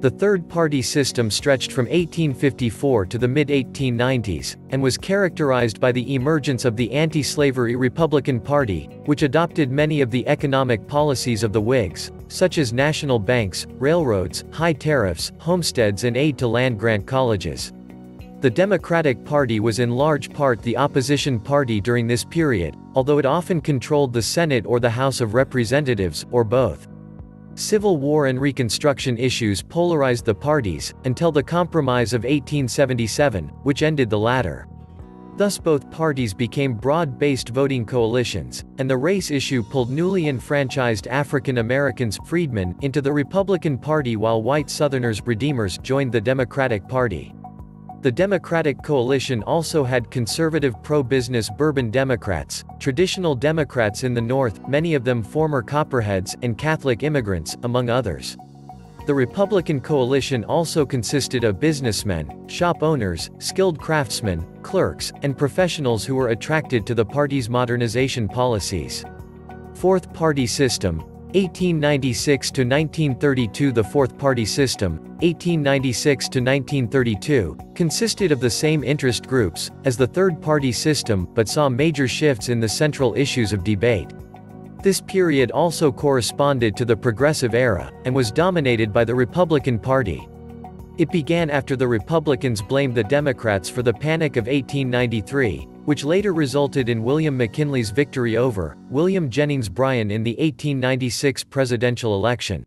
The third-party system stretched from 1854 to the mid-1890s, and was characterized by the emergence of the anti-slavery Republican Party, which adopted many of the economic policies of the Whigs, such as national banks, railroads, high tariffs, homesteads and aid to land-grant colleges. The Democratic Party was in large part the opposition party during this period, although it often controlled the Senate or the House of Representatives, or both. Civil War and Reconstruction issues polarized the parties, until the Compromise of 1877, which ended the latter. Thus both parties became broad-based voting coalitions, and the race issue pulled newly enfranchised African Americans, freedmen, into the Republican Party while white Southerners, redeemers, joined the Democratic Party. The Democratic coalition also had conservative pro-business Bourbon Democrats, traditional Democrats in the North, many of them former Copperheads, and Catholic immigrants, among others. The Republican coalition also consisted of businessmen, shop owners, skilled craftsmen, clerks, and professionals who were attracted to the party's modernization policies. Fourth Party System, 1896 to 1932. The Fourth Party System, 1896 to 1932, consisted of the same interest groups as the Third Party System, but saw major shifts in the central issues of debate. This period also corresponded to the Progressive Era, and was dominated by the Republican Party. It began after the Republicans blamed the Democrats for the Panic of 1893, which later resulted in William McKinley's victory over William Jennings Bryan in the 1896 presidential election.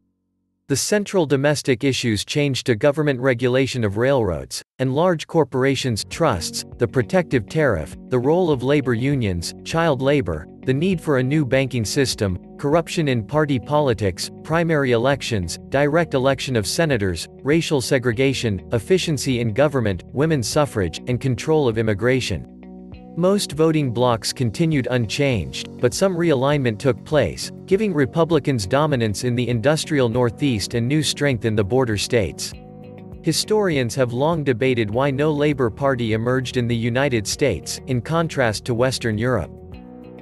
The central domestic issues changed to government regulation of railroads, and large corporations, trusts, the protective tariff, the role of labor unions, child labor, the need for a new banking system, corruption in party politics, primary elections, direct election of senators, racial segregation, efficiency in government, women's suffrage, and control of immigration. Most voting blocs continued unchanged, but some realignment took place, giving Republicans dominance in the industrial Northeast and new strength in the border states. Historians have long debated why no Labor Party emerged in the United States, in contrast to Western Europe.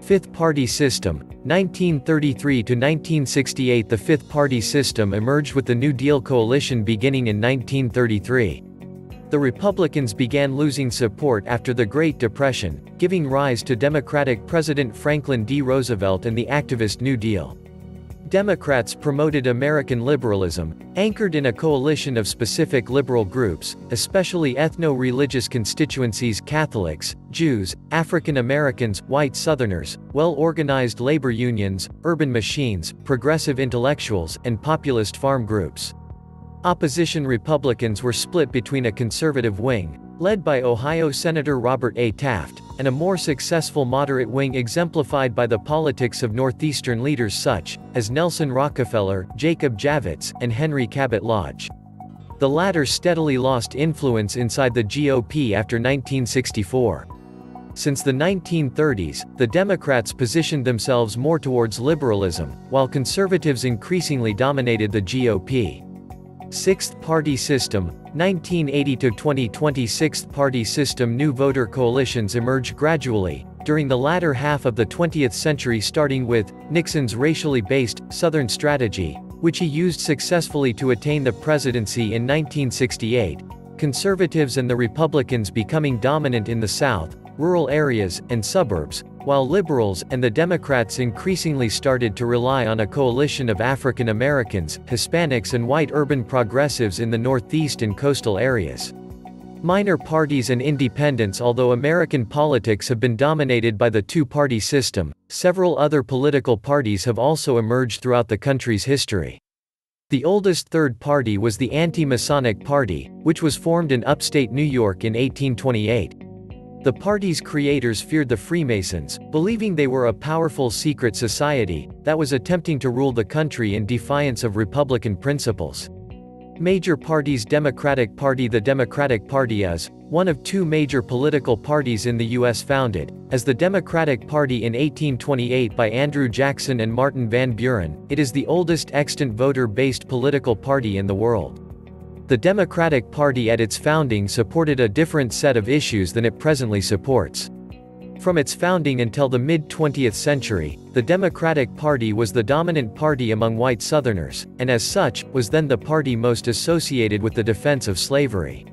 Fifth Party System, 1933 to 1968. The Fifth Party System emerged with the New Deal coalition beginning in 1933. The Republicans began losing support after the Great Depression, giving rise to Democratic President Franklin D. Roosevelt and the activist New Deal. Democrats promoted American liberalism, anchored in a coalition of specific liberal groups, especially ethno-religious constituencies: Catholics, Jews, African Americans, white Southerners, well-organized labor unions, urban machines, progressive intellectuals, and populist farm groups. Opposition Republicans were split between a conservative wing, led by Ohio Senator Robert A. Taft, and a more successful moderate wing exemplified by the politics of Northeastern leaders such as Nelson Rockefeller, Jacob Javits, and Henry Cabot Lodge. The latter steadily lost influence inside the GOP after 1964. Since the 1930s, the Democrats positioned themselves more towards liberalism, while conservatives increasingly dominated the GOP. Sixth Party System, 1980 to 2020. Sixth Party System. New voter coalitions emerged gradually, during the latter half of the 20th century, starting with Nixon's racially based Southern strategy, which he used successfully to attain the presidency in 1968, conservatives and the Republicans becoming dominant in the South, rural areas, and suburbs, while liberals and the Democrats increasingly started to rely on a coalition of African Americans, Hispanics and white urban progressives in the Northeast and coastal areas. Minor parties and independents. Although American politics have been dominated by the two-party system, several other political parties have also emerged throughout the country's history. The oldest third party was the Anti-Masonic Party, which was formed in upstate New York in 1828. The party's creators feared the Freemasons, believing they were a powerful secret society that was attempting to rule the country in defiance of Republican principles. Major parties. Democratic Party. The Democratic Party is one of two major political parties in the U.S. founded as the Democratic Party in 1828 by Andrew Jackson and Martin Van Buren. It is the oldest extant voter-based political party in the world. The Democratic Party at its founding supported a different set of issues than it presently supports. From its founding until the mid-20th century, the Democratic Party was the dominant party among white Southerners, and as such, was then the party most associated with the defense of slavery.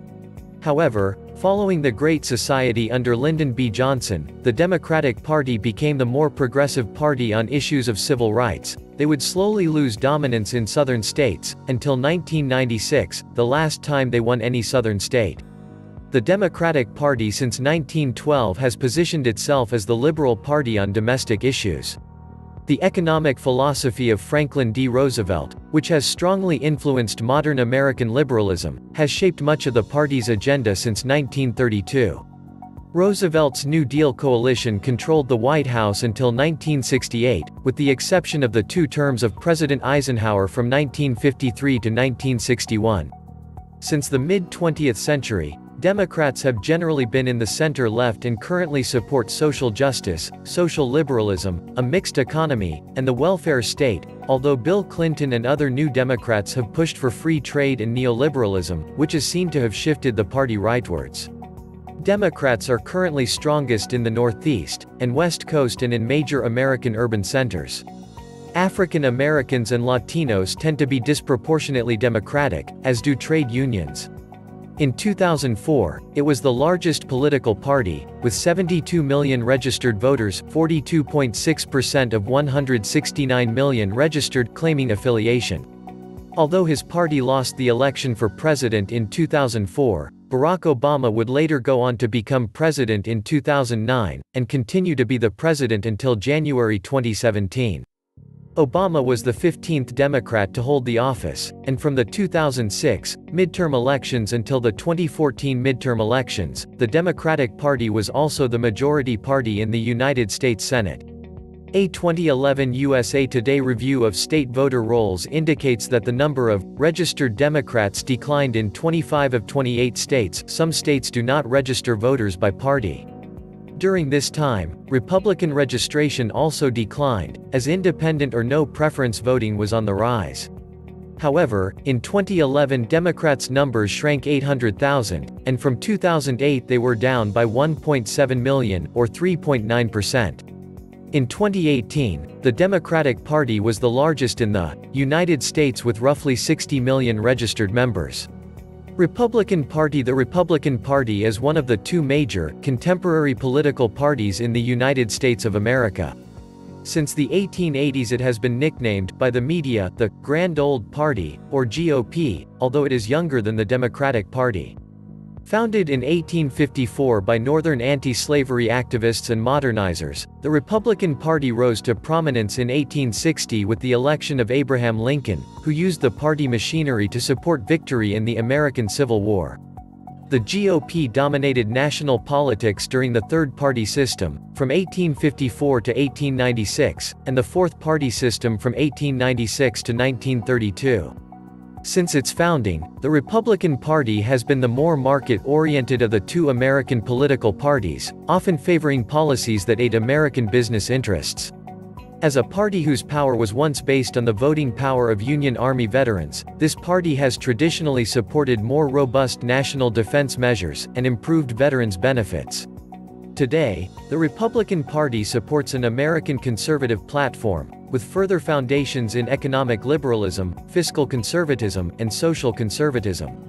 However, following the Great Society under Lyndon B. Johnson, the Democratic Party became the more progressive party on issues of civil rights. They would slowly lose dominance in southern states, until 1996, the last time they won any southern state. The Democratic Party since 1912 has positioned itself as the liberal party on domestic issues. The economic philosophy of Franklin D. Roosevelt, which has strongly influenced modern American liberalism, has shaped much of the party's agenda since 1932. Roosevelt's New Deal coalition controlled the White House until 1968, with the exception of the two terms of President Eisenhower from 1953 to 1961. Since the mid-20th century, Democrats have generally been in the center-left and currently support social justice, social liberalism, a mixed economy, and the welfare state, although Bill Clinton and other New Democrats have pushed for free trade and neoliberalism, which is seen to have shifted the party rightwards. Democrats are currently strongest in the Northeast and West Coast and in major American urban centers. African Americans and Latinos tend to be disproportionately Democratic, as do trade unions. In 2004, it was the largest political party, with 72 million registered voters, 42.6% of 169 million registered, claiming affiliation. Although his party lost the election for president in 2004, Barack Obama would later go on to become president in 2009, and continue to be the president until January 2017. Obama was the 15th Democrat to hold the office, and from the 2006 midterm elections until the 2014 midterm elections, the Democratic Party was also the majority party in the United States Senate. A 2011 USA Today review of state voter rolls indicates that the number of registered Democrats declined in 25 of 28 states. Some states do not register voters by party. During this time, Republican registration also declined, as independent or no preference voting was on the rise. However, in 2011 Democrats' numbers shrank 800,000, and from 2008 they were down by 1.7 million, or 3.9%. In 2018, the Democratic Party was the largest in the United States with roughly 60 million registered members. Republican Party. The Republican Party is one of the two major, contemporary political parties in the United States of America. Since the 1880s it has been nicknamed, by the media, the Grand Old Party, or GOP, although it is younger than the Democratic Party. Founded in 1854 by Northern anti-slavery activists and modernizers, the Republican Party rose to prominence in 1860 with the election of Abraham Lincoln, who used the party machinery to support victory in the American Civil War. The GOP dominated national politics during the Third Party System, from 1854 to 1896, and the Fourth Party System from 1896 to 1932. Since its founding, the Republican Party has been the more market-oriented of the two American political parties, often favoring policies that aid American business interests. As a party whose power was once based on the voting power of Union Army veterans, this party has traditionally supported more robust national defense measures and improved veterans' benefits. Today, the Republican Party supports an American conservative platform, with further foundations in economic liberalism, fiscal conservatism, and social conservatism.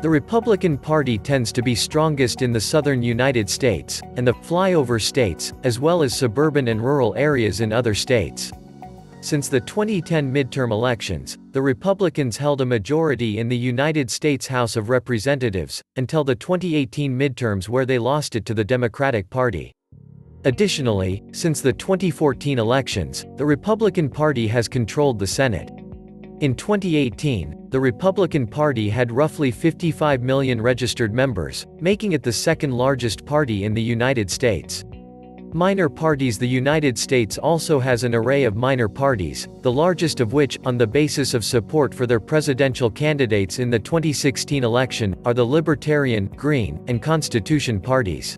The Republican Party tends to be strongest in the southern United States, and the flyover states, as well as suburban and rural areas in other states. Since the 2010 midterm elections, the Republicans held a majority in the United States House of Representatives, until the 2018 midterms where they lost it to the Democratic Party. Additionally, since the 2014 elections, the Republican Party has controlled the Senate. In 2018, the Republican Party had roughly 55 million registered members, making it the second largest party in the United States. Minor parties. The United States also has an array of minor parties, the largest of which, on the basis of support for their presidential candidates in the 2016 election, are the Libertarian, Green, and Constitution parties.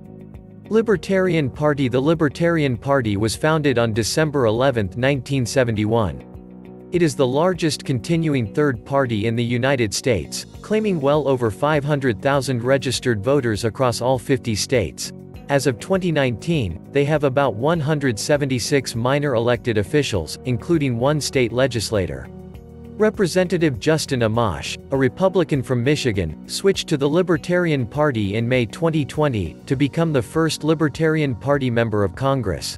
Libertarian Party. The Libertarian Party was founded on December 11, 1971. It is the largest continuing third party in the United States, claiming well over 500,000 registered voters across all 50 states. As of 2019, they have about 176 minor elected officials, including one state legislator. Representative Justin Amash, a Republican from Michigan, switched to the Libertarian Party in May 2020, to become the first Libertarian Party member of Congress.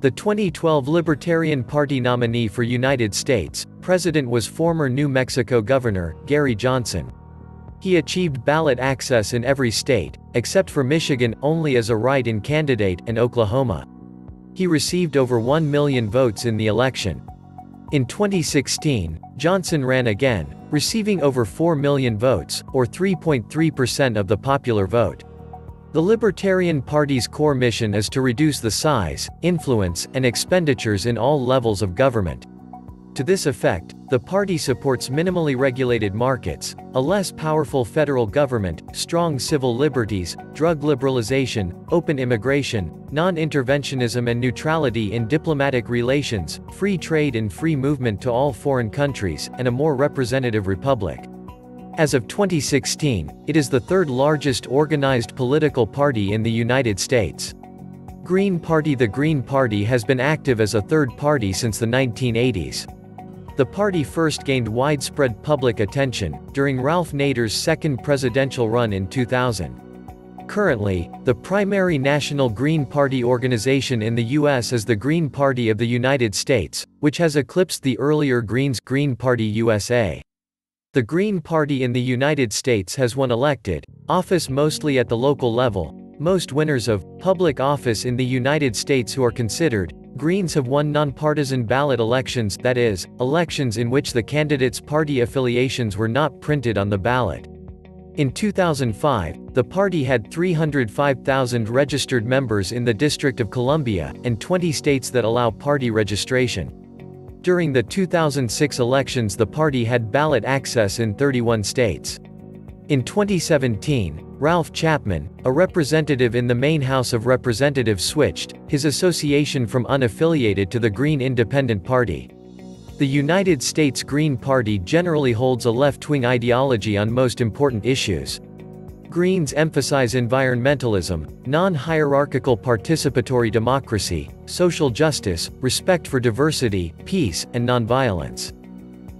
The 2012 Libertarian Party nominee for United States President was former New Mexico Governor, Gary Johnson. He achieved ballot access in every state, except for Michigan, only as a write-in candidate, and Oklahoma. He received over 1 million votes in the election. In 2016, Johnson ran again, receiving over 4 million votes, or 3.3% of the popular vote. The Libertarian Party's core mission is to reduce the size, influence, and expenditures in all levels of government. To this effect, the party supports minimally regulated markets, a less powerful federal government, strong civil liberties, drug liberalization, open immigration, non-interventionism and neutrality in diplomatic relations, free trade and free movement to all foreign countries, and a more representative republic. As of 2016, it is the third largest organized political party in the United States. Green Party. The Green Party has been active as a third party since the 1980s. The party first gained widespread public attention during Ralph Nader's second presidential run in 2000. Currently, the primary national Green Party organization in the U.S. is the Green Party of the United States, which has eclipsed the earlier Green's Green Party USA. The Green Party in the United States has won elected office mostly at the local level. Most winners of public office in the United States who are considered Greens have won nonpartisan ballot elections, that is, elections in which the candidates' party affiliations were not printed on the ballot. In 2005, the party had 305,000 registered members in the District of Columbia, and 20 states that allow party registration. During the 2006 elections, the party had ballot access in 31 states. In 2017, Ralph Chapman, a representative in the Maine House of Representatives, switched his association from unaffiliated to the Green Independent Party. The United States Green Party generally holds a left-wing ideology on most important issues. Greens emphasize environmentalism, non-hierarchical participatory democracy, social justice, respect for diversity, peace, and nonviolence.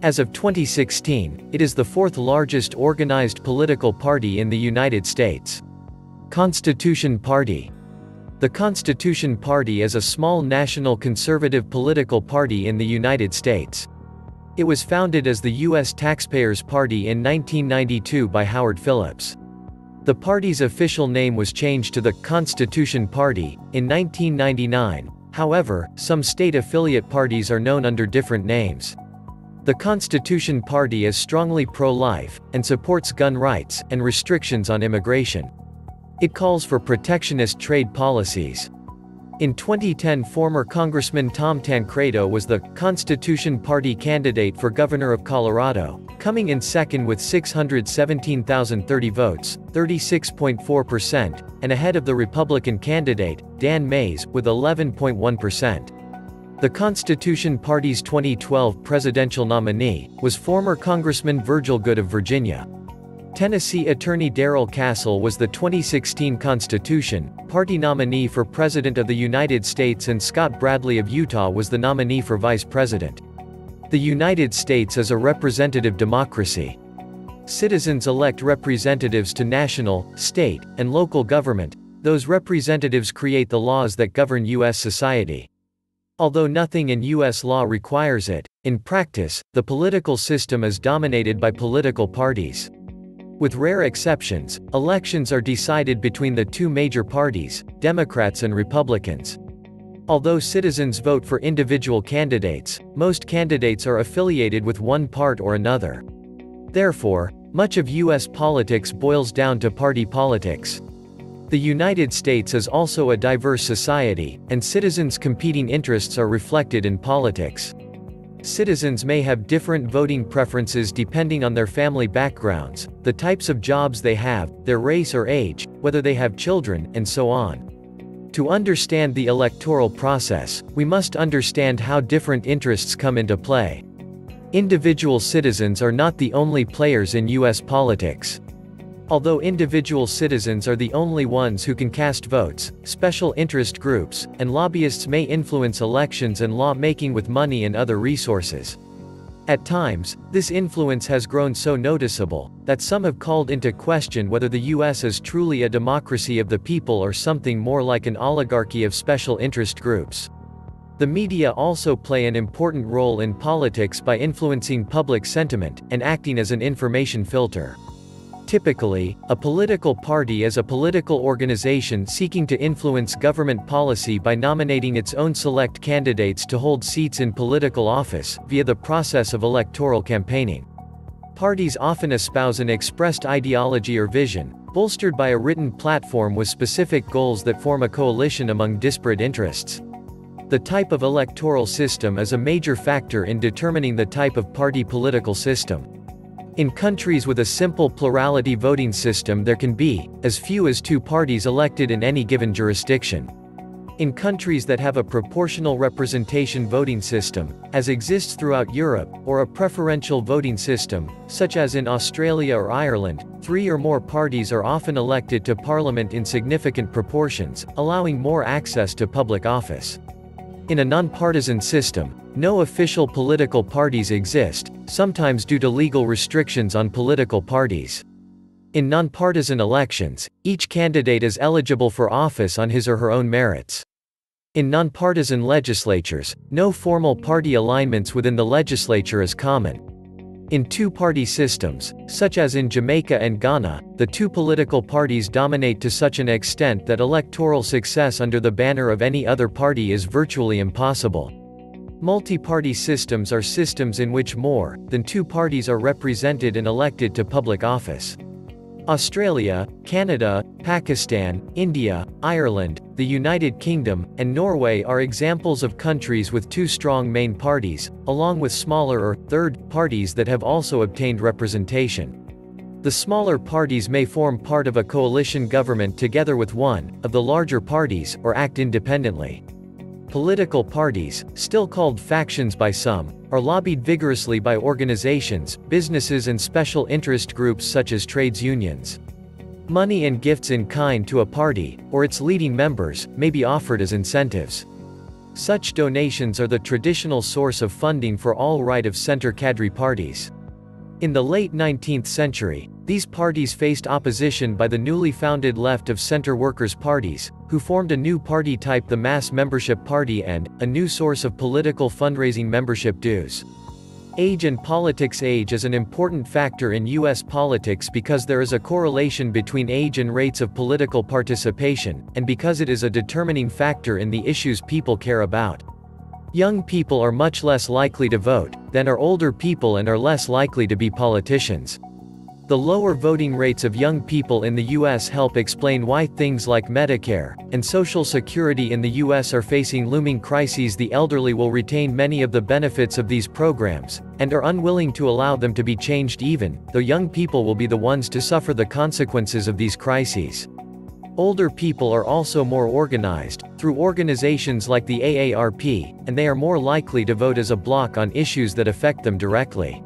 As of 2016, it is the fourth largest organized political party in the United States. Constitution Party. The Constitution Party is a small national conservative political party in the United States. It was founded as the U.S. Taxpayers Party in 1992 by Howard Phillips. The party's official name was changed to the Constitution Party in 1999. However, some state affiliate parties are known under different names. The Constitution Party is strongly pro-life, and supports gun rights, and restrictions on immigration. It calls for protectionist trade policies. In 2010, former Congressman Tom Tancredo was the Constitution Party candidate for governor of Colorado, coming in second with 617,030 votes, 36.4%, and ahead of the Republican candidate, Dan Mays, with 11.1%. The Constitution Party's 2012 presidential nominee was former Congressman Virgil Goode of Virginia. Tennessee Attorney Darrell Castle was the 2016 Constitution Party nominee for President of the United States, and Scott Bradley of Utah was the nominee for Vice President. The United States is a representative democracy. Citizens elect representatives to national, state, and local government. Those representatives create the laws that govern U.S. society. Although nothing in U.S. law requires it, in practice, the political system is dominated by political parties. With rare exceptions, elections are decided between the two major parties, Democrats and Republicans. Although citizens vote for individual candidates, most candidates are affiliated with one part or another. Therefore, much of U.S. politics boils down to party politics. The United States is also a diverse society, and citizens' competing interests are reflected in politics. Citizens may have different voting preferences depending on their family backgrounds, the types of jobs they have, their race or age, whether they have children, and so on. To understand the electoral process, we must understand how different interests come into play. Individual citizens are not the only players in U.S. politics. Although individual citizens are the only ones who can cast votes, special interest groups and lobbyists may influence elections and law-making with money and other resources. At times, this influence has grown so noticeable that some have called into question whether the U.S. is truly a democracy of the people or something more like an oligarchy of special interest groups. The media also play an important role in politics by influencing public sentiment and acting as an information filter. Typically, a political party is a political organization seeking to influence government policy by nominating its own select candidates to hold seats in political office, via the process of electoral campaigning. Parties often espouse an expressed ideology or vision, bolstered by a written platform with specific goals that form a coalition among disparate interests. The type of electoral system is a major factor in determining the type of party political system. In countries with a simple plurality voting system, there can be as few as 2 parties elected in any given jurisdiction. In countries that have a proportional representation voting system, as exists throughout Europe, or a preferential voting system, such as in Australia or Ireland, 3 or more parties are often elected to parliament in significant proportions, allowing more access to public office. In a nonpartisan system, no official political parties exist, sometimes due to legal restrictions on political parties. In nonpartisan elections, each candidate is eligible for office on his or her own merits. In nonpartisan legislatures, no formal party alignments within the legislature is common. In two-party systems, such as in Jamaica and Ghana, the two political parties dominate to such an extent that electoral success under the banner of any other party is virtually impossible. Multi-party systems are systems in which more than 2 parties are represented and elected to public office. Australia, Canada, Pakistan, India, Ireland, the United Kingdom, and Norway are examples of countries with 2 strong main parties, along with smaller or third parties that have also obtained representation. The smaller parties may form part of a coalition government together with one of the larger parties, or act independently. Political parties, still called factions by some, are lobbied vigorously by organizations, businesses and special interest groups such as trades unions. Money and gifts in kind to a party, or its leading members, may be offered as incentives. Such donations are the traditional source of funding for all right-of-center cadre parties. In the late 19th century, these parties faced opposition by the newly founded left-of-center workers' parties, who formed a new party type, the mass membership party, and a new source of political fundraising, membership dues. Age and politics. Age is an important factor in U.S. politics because there is a correlation between age and rates of political participation, and because it is a determining factor in the issues people care about. Young people are much less likely to vote than are older people and are less likely to be politicians. The lower voting rates of young people in the U.S. help explain why things like Medicare and Social Security in the U.S. are facing looming crises. The elderly will retain many of the benefits of these programs, and are unwilling to allow them to be changed even, though young people will be the ones to suffer the consequences of these crises. Older people are also more organized, through organizations like the AARP, and they are more likely to vote as a bloc on issues that affect them directly.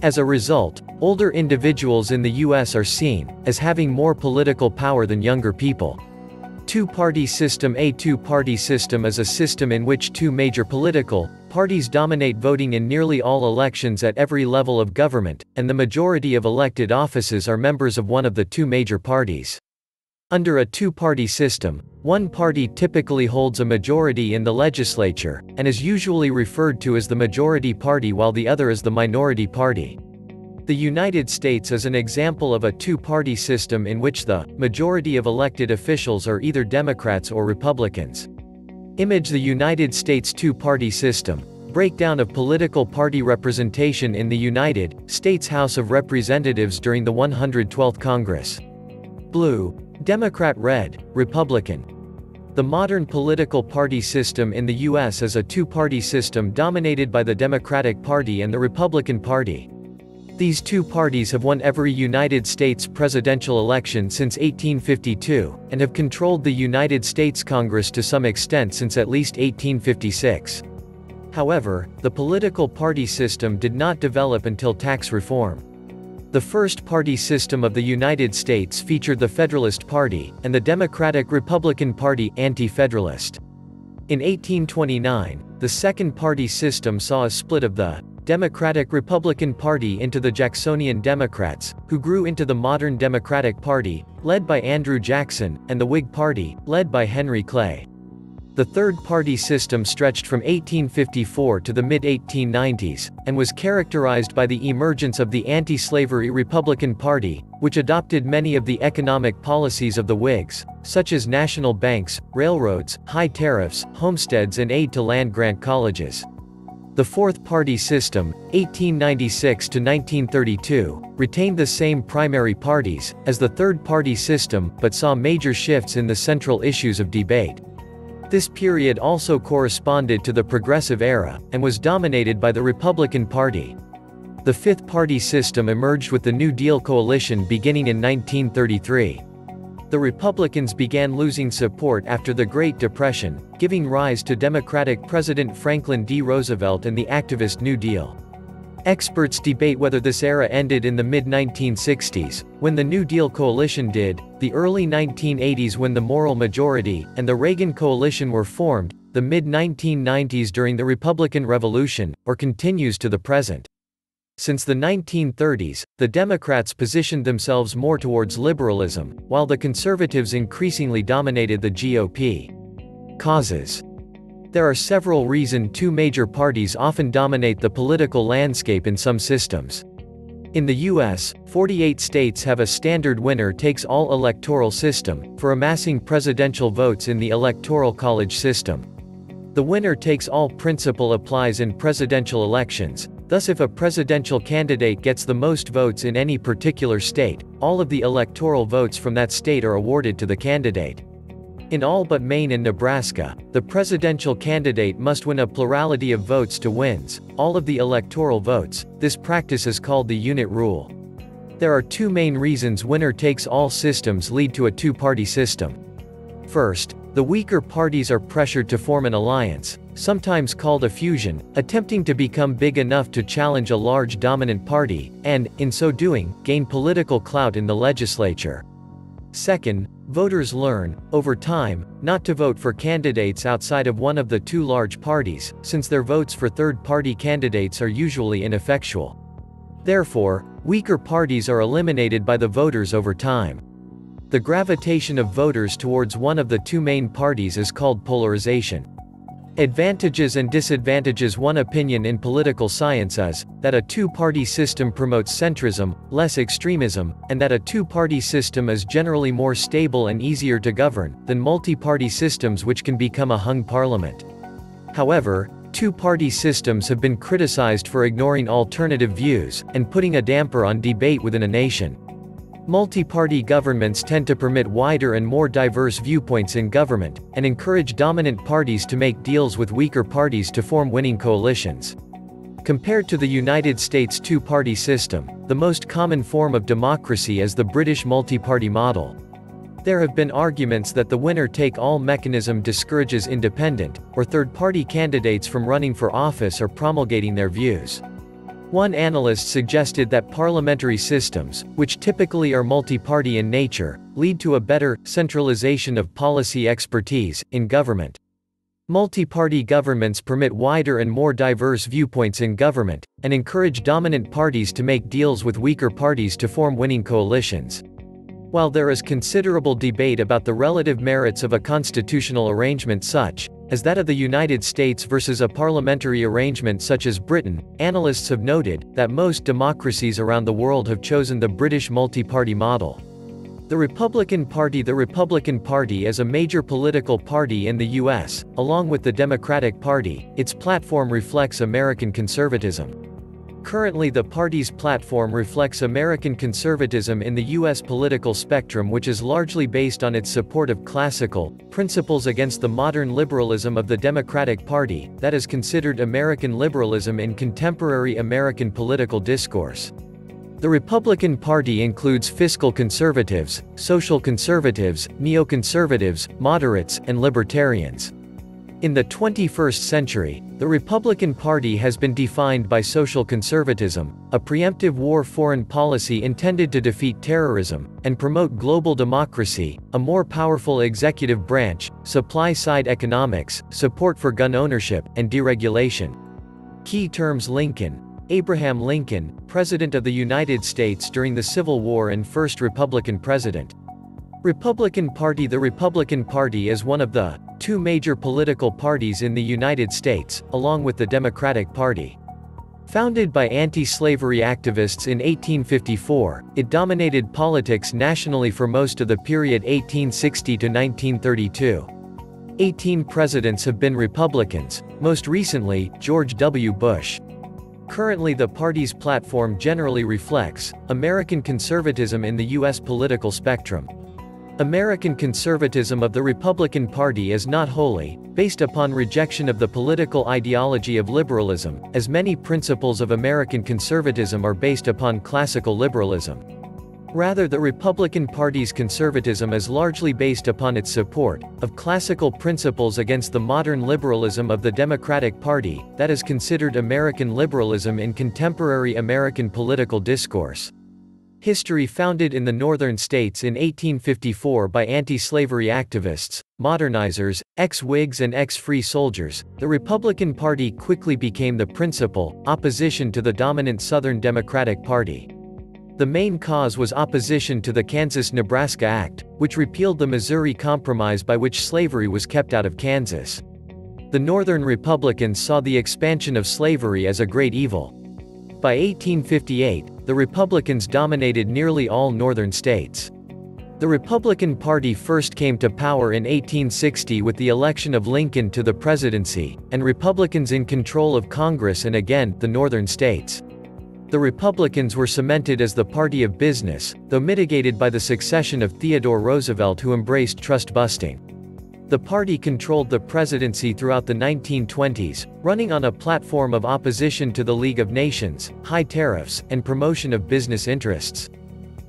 As a result, older individuals in the U.S. are seen as having more political power than younger people. Two-party system. A two-party system is a system in which two major political parties dominate voting in nearly all elections at every level of government, and the majority of elected offices are members of one of the two major parties. Under a two-party system, one party typically holds a majority in the legislature, and is usually referred to as the majority party, while the other is the minority party. The United States is an example of a two-party system in which the majority of elected officials are either Democrats or Republicans. Image the United States two-party system. Breakdown of political party representation in the United States House of Representatives during the 112th Congress. Blue, Democrat. Red, Republican. The modern political party system in the U.S. is a two-party system dominated by the Democratic Party and the Republican Party. These two parties have won every United States presidential election since 1852, and have controlled the United States Congress to some extent since at least 1856. However, the political party system did not develop until tax reform. The first party system of the United States featured the Federalist Party, and the Democratic-Republican Party, anti-federalist. In 1829, the second party system saw a split of the Democratic-Republican Party into the Jacksonian Democrats, who grew into the modern Democratic Party, led by Andrew Jackson, and the Whig Party, led by Henry Clay. The third-party system stretched from 1854 to the mid-1890s, and was characterized by the emergence of the anti-slavery Republican Party, which adopted many of the economic policies of the Whigs, such as national banks, railroads, high tariffs, homesteads and aid to land-grant colleges. The fourth-party system, 1896 to 1932, retained the same primary parties as the third-party system, but saw major shifts in the central issues of debate. This period also corresponded to the Progressive Era, and was dominated by the Republican Party. The fifth-party system emerged with the New Deal coalition beginning in 1933. The Republicans began losing support after the Great Depression, giving rise to Democratic President Franklin D. Roosevelt and the activist New Deal. Experts debate whether this era ended in the mid-1960s, when the New Deal coalition did, the early 1980s when the Moral Majority and the Reagan coalition were formed, the mid-1990s during the Republican Revolution, or continues to the present. Since the 1930s, the Democrats positioned themselves more towards liberalism, while the conservatives increasingly dominated the GOP. Causes. There are several reasons two major parties often dominate the political landscape in some systems. In the U.S., 48 states have a standard winner-takes-all electoral system, for amassing presidential votes in the Electoral College system. The winner-takes-all principle applies in presidential elections, thus if a presidential candidate gets the most votes in any particular state, all of the electoral votes from that state are awarded to the candidate. In all but Maine and Nebraska, the presidential candidate must win a plurality of votes to wins all of the electoral votes. This practice is called the unit rule. There are two main reasons winner-takes-all systems lead to a two-party system. First, the weaker parties are pressured to form an alliance, sometimes called a fusion, attempting to become big enough to challenge a large dominant party, and, in so doing, gain political clout in the legislature. Second, voters learn, over time, not to vote for candidates outside of one of the two large parties, since their votes for third-party candidates are usually ineffectual. Therefore, weaker parties are eliminated by the voters over time. The gravitation of voters towards one of the two main parties is called polarization. Advantages and disadvantages. One opinion in political science is that a two-party system promotes centrism, less extremism, and that a two-party system is generally more stable and easier to govern than multi-party systems which can become a hung parliament. However, two-party systems have been criticized for ignoring alternative views and putting a damper on debate within a nation. Multi-party governments tend to permit wider and more diverse viewpoints in government, and encourage dominant parties to make deals with weaker parties to form winning coalitions. Compared to the United States two-party system, the most common form of democracy is the British multi-party model. There have been arguments that the winner-take-all mechanism discourages independent, or third-party candidates from running for office or promulgating their views. One analyst suggested that parliamentary systems, which typically are multi-party in nature, lead to a better centralization of policy expertise in government. Multi-party governments permit wider and more diverse viewpoints in government, and encourage dominant parties to make deals with weaker parties to form winning coalitions. While there is considerable debate about the relative merits of a constitutional arrangement such as that of the United States versus a parliamentary arrangement such as Britain, analysts have noted that most democracies around the world have chosen the British multi-party model. The Republican Party is a major political party in the U.S., along with the Democratic Party. Its platform reflects American conservatism. Currently, the party's platform reflects American conservatism in the U.S. political spectrum, which is largely based on its support of classical principles against the modern liberalism of the Democratic Party, that is considered American liberalism in contemporary American political discourse. The Republican Party includes fiscal conservatives, social conservatives, neoconservatives, moderates, and libertarians. In the 21st century, the Republican Party has been defined by social conservatism, a preemptive war foreign policy intended to defeat terrorism, and promote global democracy, a more powerful executive branch, supply-side economics, support for gun ownership, and deregulation. Key terms: Lincoln. Abraham Lincoln, President of the United States during the Civil War and first Republican president. Republican Party. The Republican Party is one of the two major political parties in the United States, along with the Democratic Party. Founded by anti-slavery activists in 1854, it dominated politics nationally for most of the period 1860 to 1932. 18 presidents have been Republicans, most recently, George W. Bush. Currently, the party's platform generally reflects American conservatism in the U.S. political spectrum. American conservatism of the Republican Party is not wholly based upon rejection of the political ideology of liberalism, as many principles of American conservatism are based upon classical liberalism. Rather, the Republican Party's conservatism is largely based upon its support of classical principles against the modern liberalism of the Democratic Party, that is considered American liberalism in contemporary American political discourse. History. Founded in the northern states in 1854 by anti-slavery activists, modernizers, ex-Whigs and ex-free soldiers, the Republican Party quickly became the principal opposition to the dominant Southern Democratic Party. The main cause was opposition to the Kansas-Nebraska Act, which repealed the Missouri Compromise by which slavery was kept out of Kansas. The Northern Republicans saw the expansion of slavery as a great evil. By 1858, the Republicans dominated nearly all northern states. The Republican Party first came to power in 1860 with the election of Lincoln to the presidency, and Republicans in control of Congress and again, the northern states. The Republicans were cemented as the party of business, though mitigated by the succession of Theodore Roosevelt, who embraced trust-busting. The party controlled the presidency throughout the 1920s, running on a platform of opposition to the League of Nations, high tariffs, and promotion of business interests.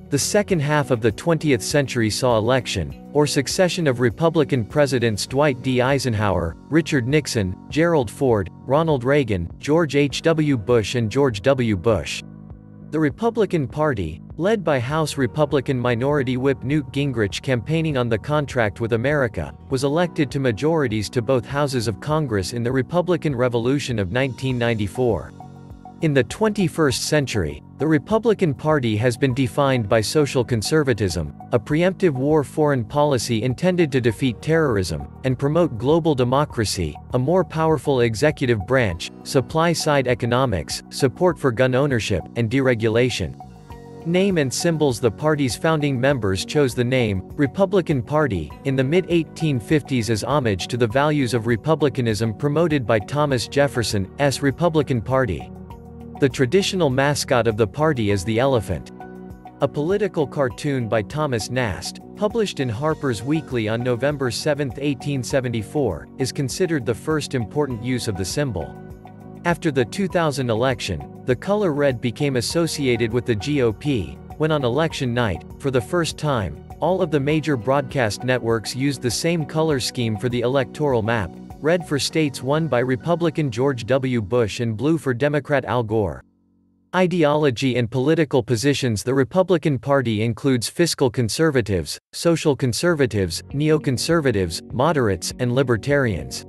The second half of the 20th century saw election, or succession of Republican presidents Dwight D. Eisenhower, Richard Nixon, Gerald Ford, Ronald Reagan, George H. W. Bush and George W. Bush. The Republican Party, led by House Republican Minority Whip Newt Gingrich campaigning on the contract with America, was elected to majorities to both houses of Congress in the Republican Revolution of 1994. In the 21st century, the Republican Party has been defined by social conservatism, a preemptive war foreign policy intended to defeat terrorism, and promote global democracy, a more powerful executive branch, supply-side economics, support for gun ownership, and deregulation. Name and symbols. The party's founding members chose the name, Republican Party, in the mid-1850s as homage to the values of republicanism promoted by Thomas Jefferson's Republican Party. The traditional mascot of the party is the elephant. A political cartoon by Thomas Nast, published in Harper's Weekly on November 7, 1874, is considered the first important use of the symbol. After the 2000 election, the color red became associated with the GOP, when on election night, for the first time, all of the major broadcast networks used the same color scheme for the electoral map, red for states won by Republican George W. Bush and blue for Democrat Al Gore. Ideology and political positions. The Republican Party includes fiscal conservatives, social conservatives, neoconservatives, moderates, and libertarians.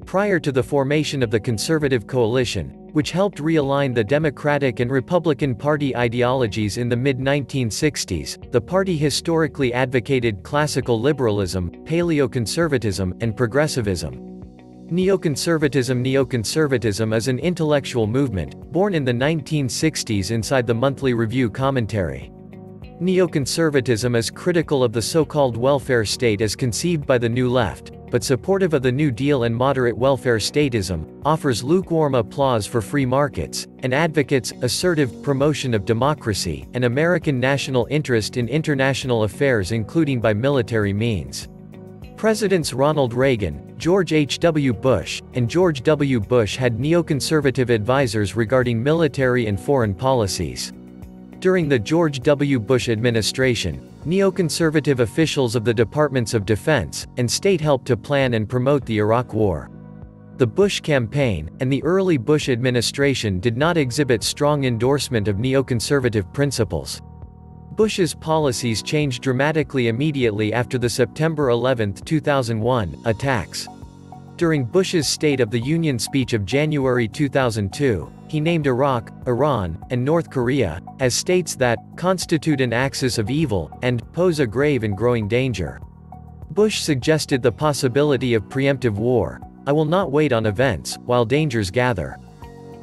Prior to the formation of the Conservative Coalition, which helped realign the Democratic and Republican Party ideologies in the mid-1960s, the party historically advocated classical liberalism, paleoconservatism, and progressivism. Neoconservatism. Neoconservatism is an intellectual movement, born in the 1960s inside the Monthly Review commentary. Neoconservatism is critical of the so-called welfare state as conceived by the New Left, but supportive of the New Deal and moderate welfare statism, offers lukewarm applause for free markets, and advocates assertive promotion of democracy and American national interest in international affairs including by military means. Presidents Ronald Reagan, George H.W. Bush, and George W. Bush had neoconservative advisors regarding military and foreign policies. During the George W. Bush administration, neoconservative officials of the Departments of Defense and State helped to plan and promote the Iraq War. The Bush campaign and the early Bush administration did not exhibit strong endorsement of neoconservative principles. Bush's policies changed dramatically immediately after the September 11, 2001, attacks. During Bush's State of the Union speech of January 2002, he named Iraq, Iran, and North Korea as states that constitute an axis of evil and pose a grave and growing danger. Bush suggested the possibility of preemptive war. "I will not wait on events while dangers gather.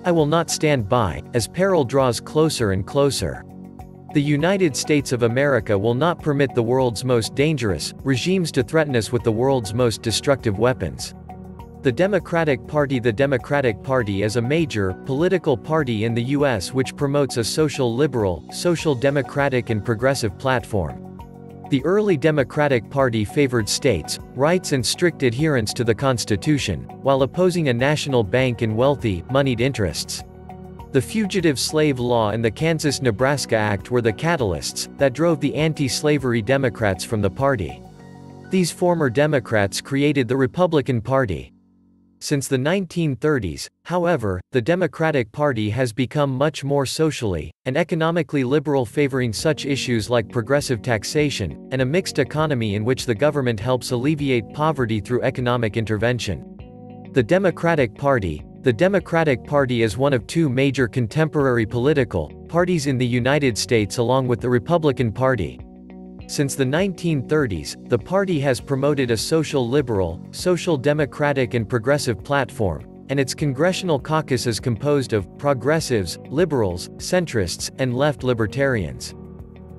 I will not stand by as peril draws closer and closer. The United States of America will not permit the world's most dangerous regimes to threaten us with the world's most destructive weapons." The Democratic Party. The Democratic Party is a major political party in the U.S. which promotes a social liberal, social democratic and progressive platform. The early Democratic Party favored states' rights and strict adherence to the Constitution, while opposing a national bank and wealthy, moneyed interests. The Fugitive Slave Law and the Kansas-Nebraska Act were the catalysts that drove the anti-slavery Democrats from the party. These former Democrats created the Republican Party. Since the 1930s, however, the Democratic Party has become much more socially and economically liberal, favoring such issues like progressive taxation and a mixed economy in which the government helps alleviate poverty through economic intervention. The Democratic Party. The Democratic Party is one of two major contemporary political parties in the United States along with the Republican Party. Since the 1930s, the party has promoted a social liberal, social democratic and progressive platform, and its congressional caucus is composed of progressives, liberals, centrists, and left libertarians.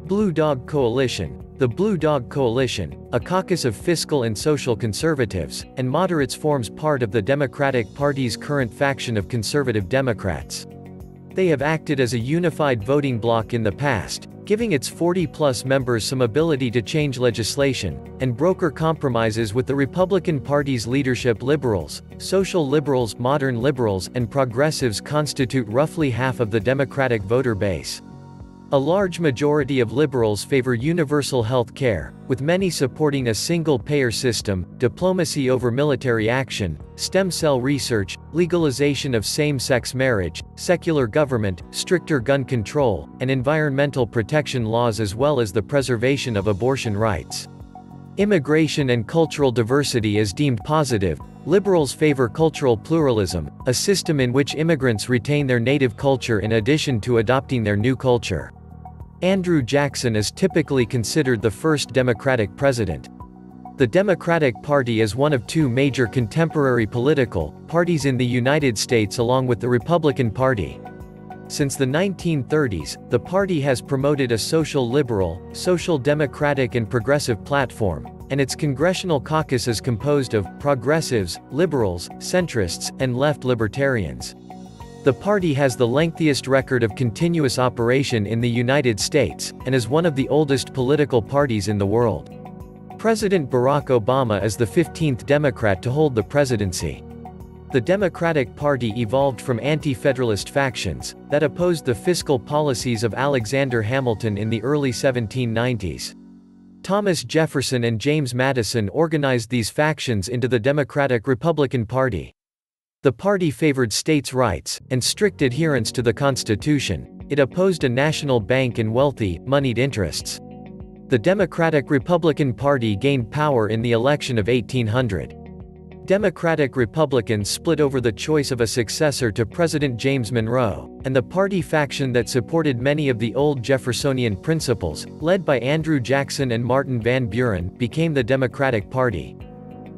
Blue Dog Coalition. The Blue Dog Coalition, a caucus of fiscal and social conservatives and moderates, forms part of the Democratic Party's current faction of conservative Democrats. They have acted as a unified voting bloc in the past, giving its 40-plus members some ability to change legislation and broker compromises with the Republican Party's leadership. Liberals, social liberals, modern liberals, and progressives constitute roughly half of the Democratic voter base. A large majority of liberals favor universal health care, with many supporting a single-payer system, diplomacy over military action, stem cell research, legalization of same-sex marriage, secular government, stricter gun control, and environmental protection laws, as well as the preservation of abortion rights. Immigration and cultural diversity is deemed positive. Liberals favor cultural pluralism, a system in which immigrants retain their native culture in addition to adopting their new culture. Andrew Jackson is typically considered the first Democratic president. The Democratic Party is one of two major contemporary political parties in the United States along with the Republican Party. Since the 1930s, the party has promoted a social liberal, social democratic and progressive platform, and its congressional caucus is composed of progressives, liberals, centrists, and left libertarians. The party has the lengthiest record of continuous operation in the United States, and is one of the oldest political parties in the world. President Barack Obama is the 15th Democrat to hold the presidency. The Democratic Party evolved from anti-federalist factions that opposed the fiscal policies of Alexander Hamilton in the early 1790s. Thomas Jefferson and James Madison organized these factions into the Democratic-Republican Party. The party favored states' rights and strict adherence to the Constitution. It opposed a national bank and wealthy, moneyed interests. The Democratic-Republican Party gained power in the election of 1800. Democratic Republicans split over the choice of a successor to President James Monroe, and the party faction that supported many of the old Jeffersonian principles, led by Andrew Jackson and Martin Van Buren, became the Democratic Party.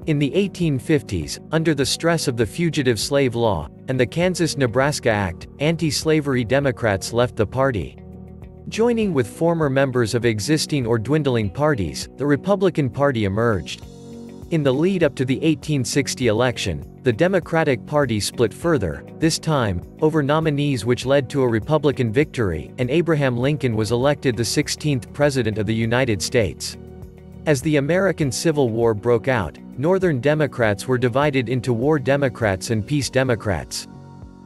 In the 1850s, under the stress of the Fugitive Slave Law and the Kansas-Nebraska Act, anti-slavery Democrats left the party. Joining with former members of existing or dwindling parties, the Republican Party emerged. In the lead-up to the 1860 election, the Democratic Party split further, this time, over nominees, which led to a Republican victory, and Abraham Lincoln was elected the 16th President of the United States. As the American Civil War broke out, Northern Democrats were divided into War Democrats and Peace Democrats.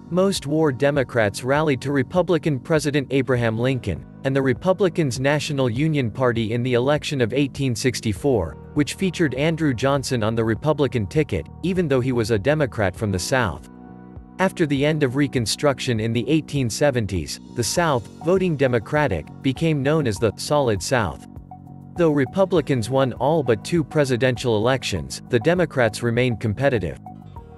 Most War Democrats rallied to Republican President Abraham Lincoln, and the Republicans' National Union Party in the election of 1864, which featured Andrew Johnson on the Republican ticket, even though he was a Democrat from the South. After the end of Reconstruction in the 1870s, the South, voting Democratic, became known as the Solid South. Though Republicans won all but 2 presidential elections, the Democrats remained competitive.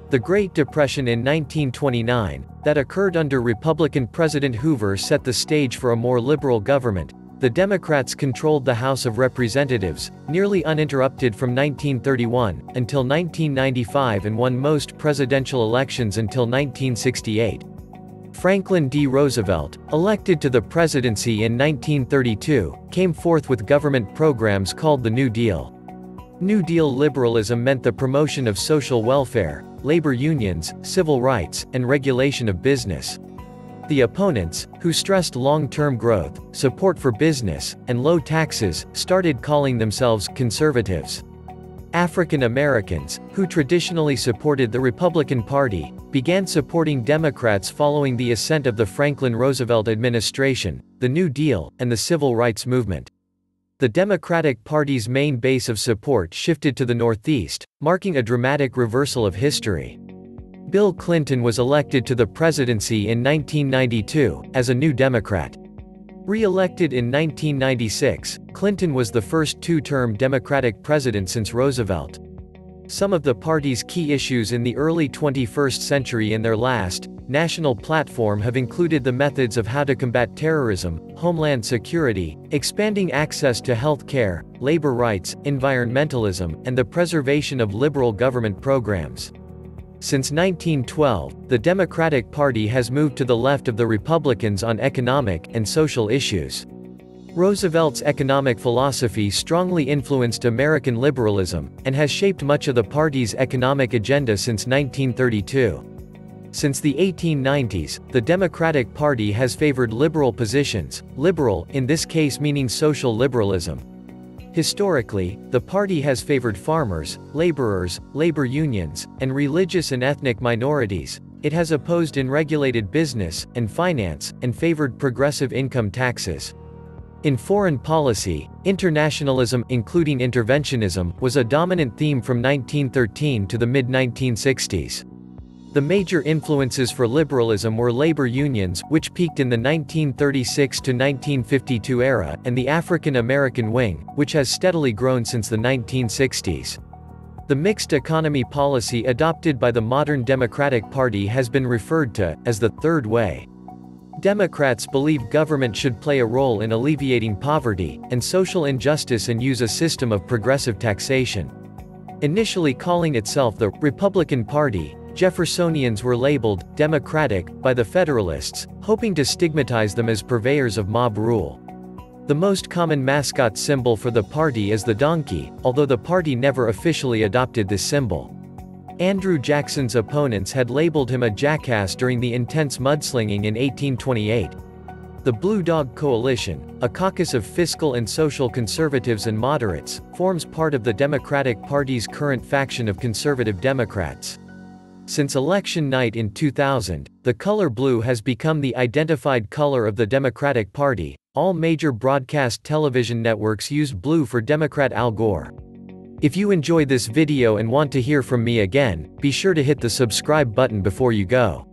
The Great Depression in 1929, that occurred under Republican President Hoover, set the stage for a more liberal government. The Democrats controlled the House of Representatives, nearly uninterrupted from 1931 until 1995, and won most presidential elections until 1968. Franklin D. Roosevelt, elected to the presidency in 1932, came forth with government programs called the New Deal. New Deal liberalism meant the promotion of social welfare, labor unions, civil rights, and regulation of business. The opponents, who stressed long-term growth, support for business, and low taxes, started calling themselves conservatives. African Americans, who traditionally supported the Republican Party, began supporting Democrats following the ascent of the Franklin Roosevelt administration, the New Deal, and the Civil Rights Movement. The Democratic Party's main base of support shifted to the Northeast, marking a dramatic reversal of history. Bill Clinton was elected to the presidency in 1992, as a New Democrat. Re-elected in 1996, Clinton was the first 2-term Democratic president since Roosevelt. Some of the party's key issues in the early 21st century in their last, national platform have included the methods of how to combat terrorism, homeland security, expanding access to health care, labor rights, environmentalism, and the preservation of liberal government programs. Since 1912, the Democratic Party has moved to the left of the Republicans on economic and social issues. Roosevelt's economic philosophy strongly influenced American liberalism, and has shaped much of the party's economic agenda since 1932. Since the 1890s, the Democratic Party has favored liberal positions, liberal, in this case meaning social liberalism. Historically, the party has favored farmers, laborers, labor unions, and religious and ethnic minorities. It has opposed unregulated business and finance, and favored progressive income taxes. In foreign policy, internationalism, including interventionism, was a dominant theme from 1913 to the mid-1960s. The major influences for liberalism were labor unions, which peaked in the 1936 to 1952 era, and the African American wing, which has steadily grown since the 1960s. The mixed economy policy adopted by the modern Democratic Party has been referred to as the Third Way. Democrats believe government should play a role in alleviating poverty and social injustice and use a system of progressive taxation. Initially calling itself the Republican Party, Jeffersonians were labeled Democratic by the Federalists, hoping to stigmatize them as purveyors of mob rule. The most common mascot symbol for the party is the donkey, although the party never officially adopted this symbol. Andrew Jackson's opponents had labeled him a jackass during the intense mudslinging in 1828. The Blue Dog Coalition, a caucus of fiscal and social conservatives and moderates, forms part of the Democratic Party's current faction of conservative Democrats. Since election night in 2000, the color blue has become the identified color of the Democratic Party. All major broadcast television networks use blue for Democrat Al Gore. If you enjoy this video and want to hear from me again, be sure to hit the subscribe button before you go.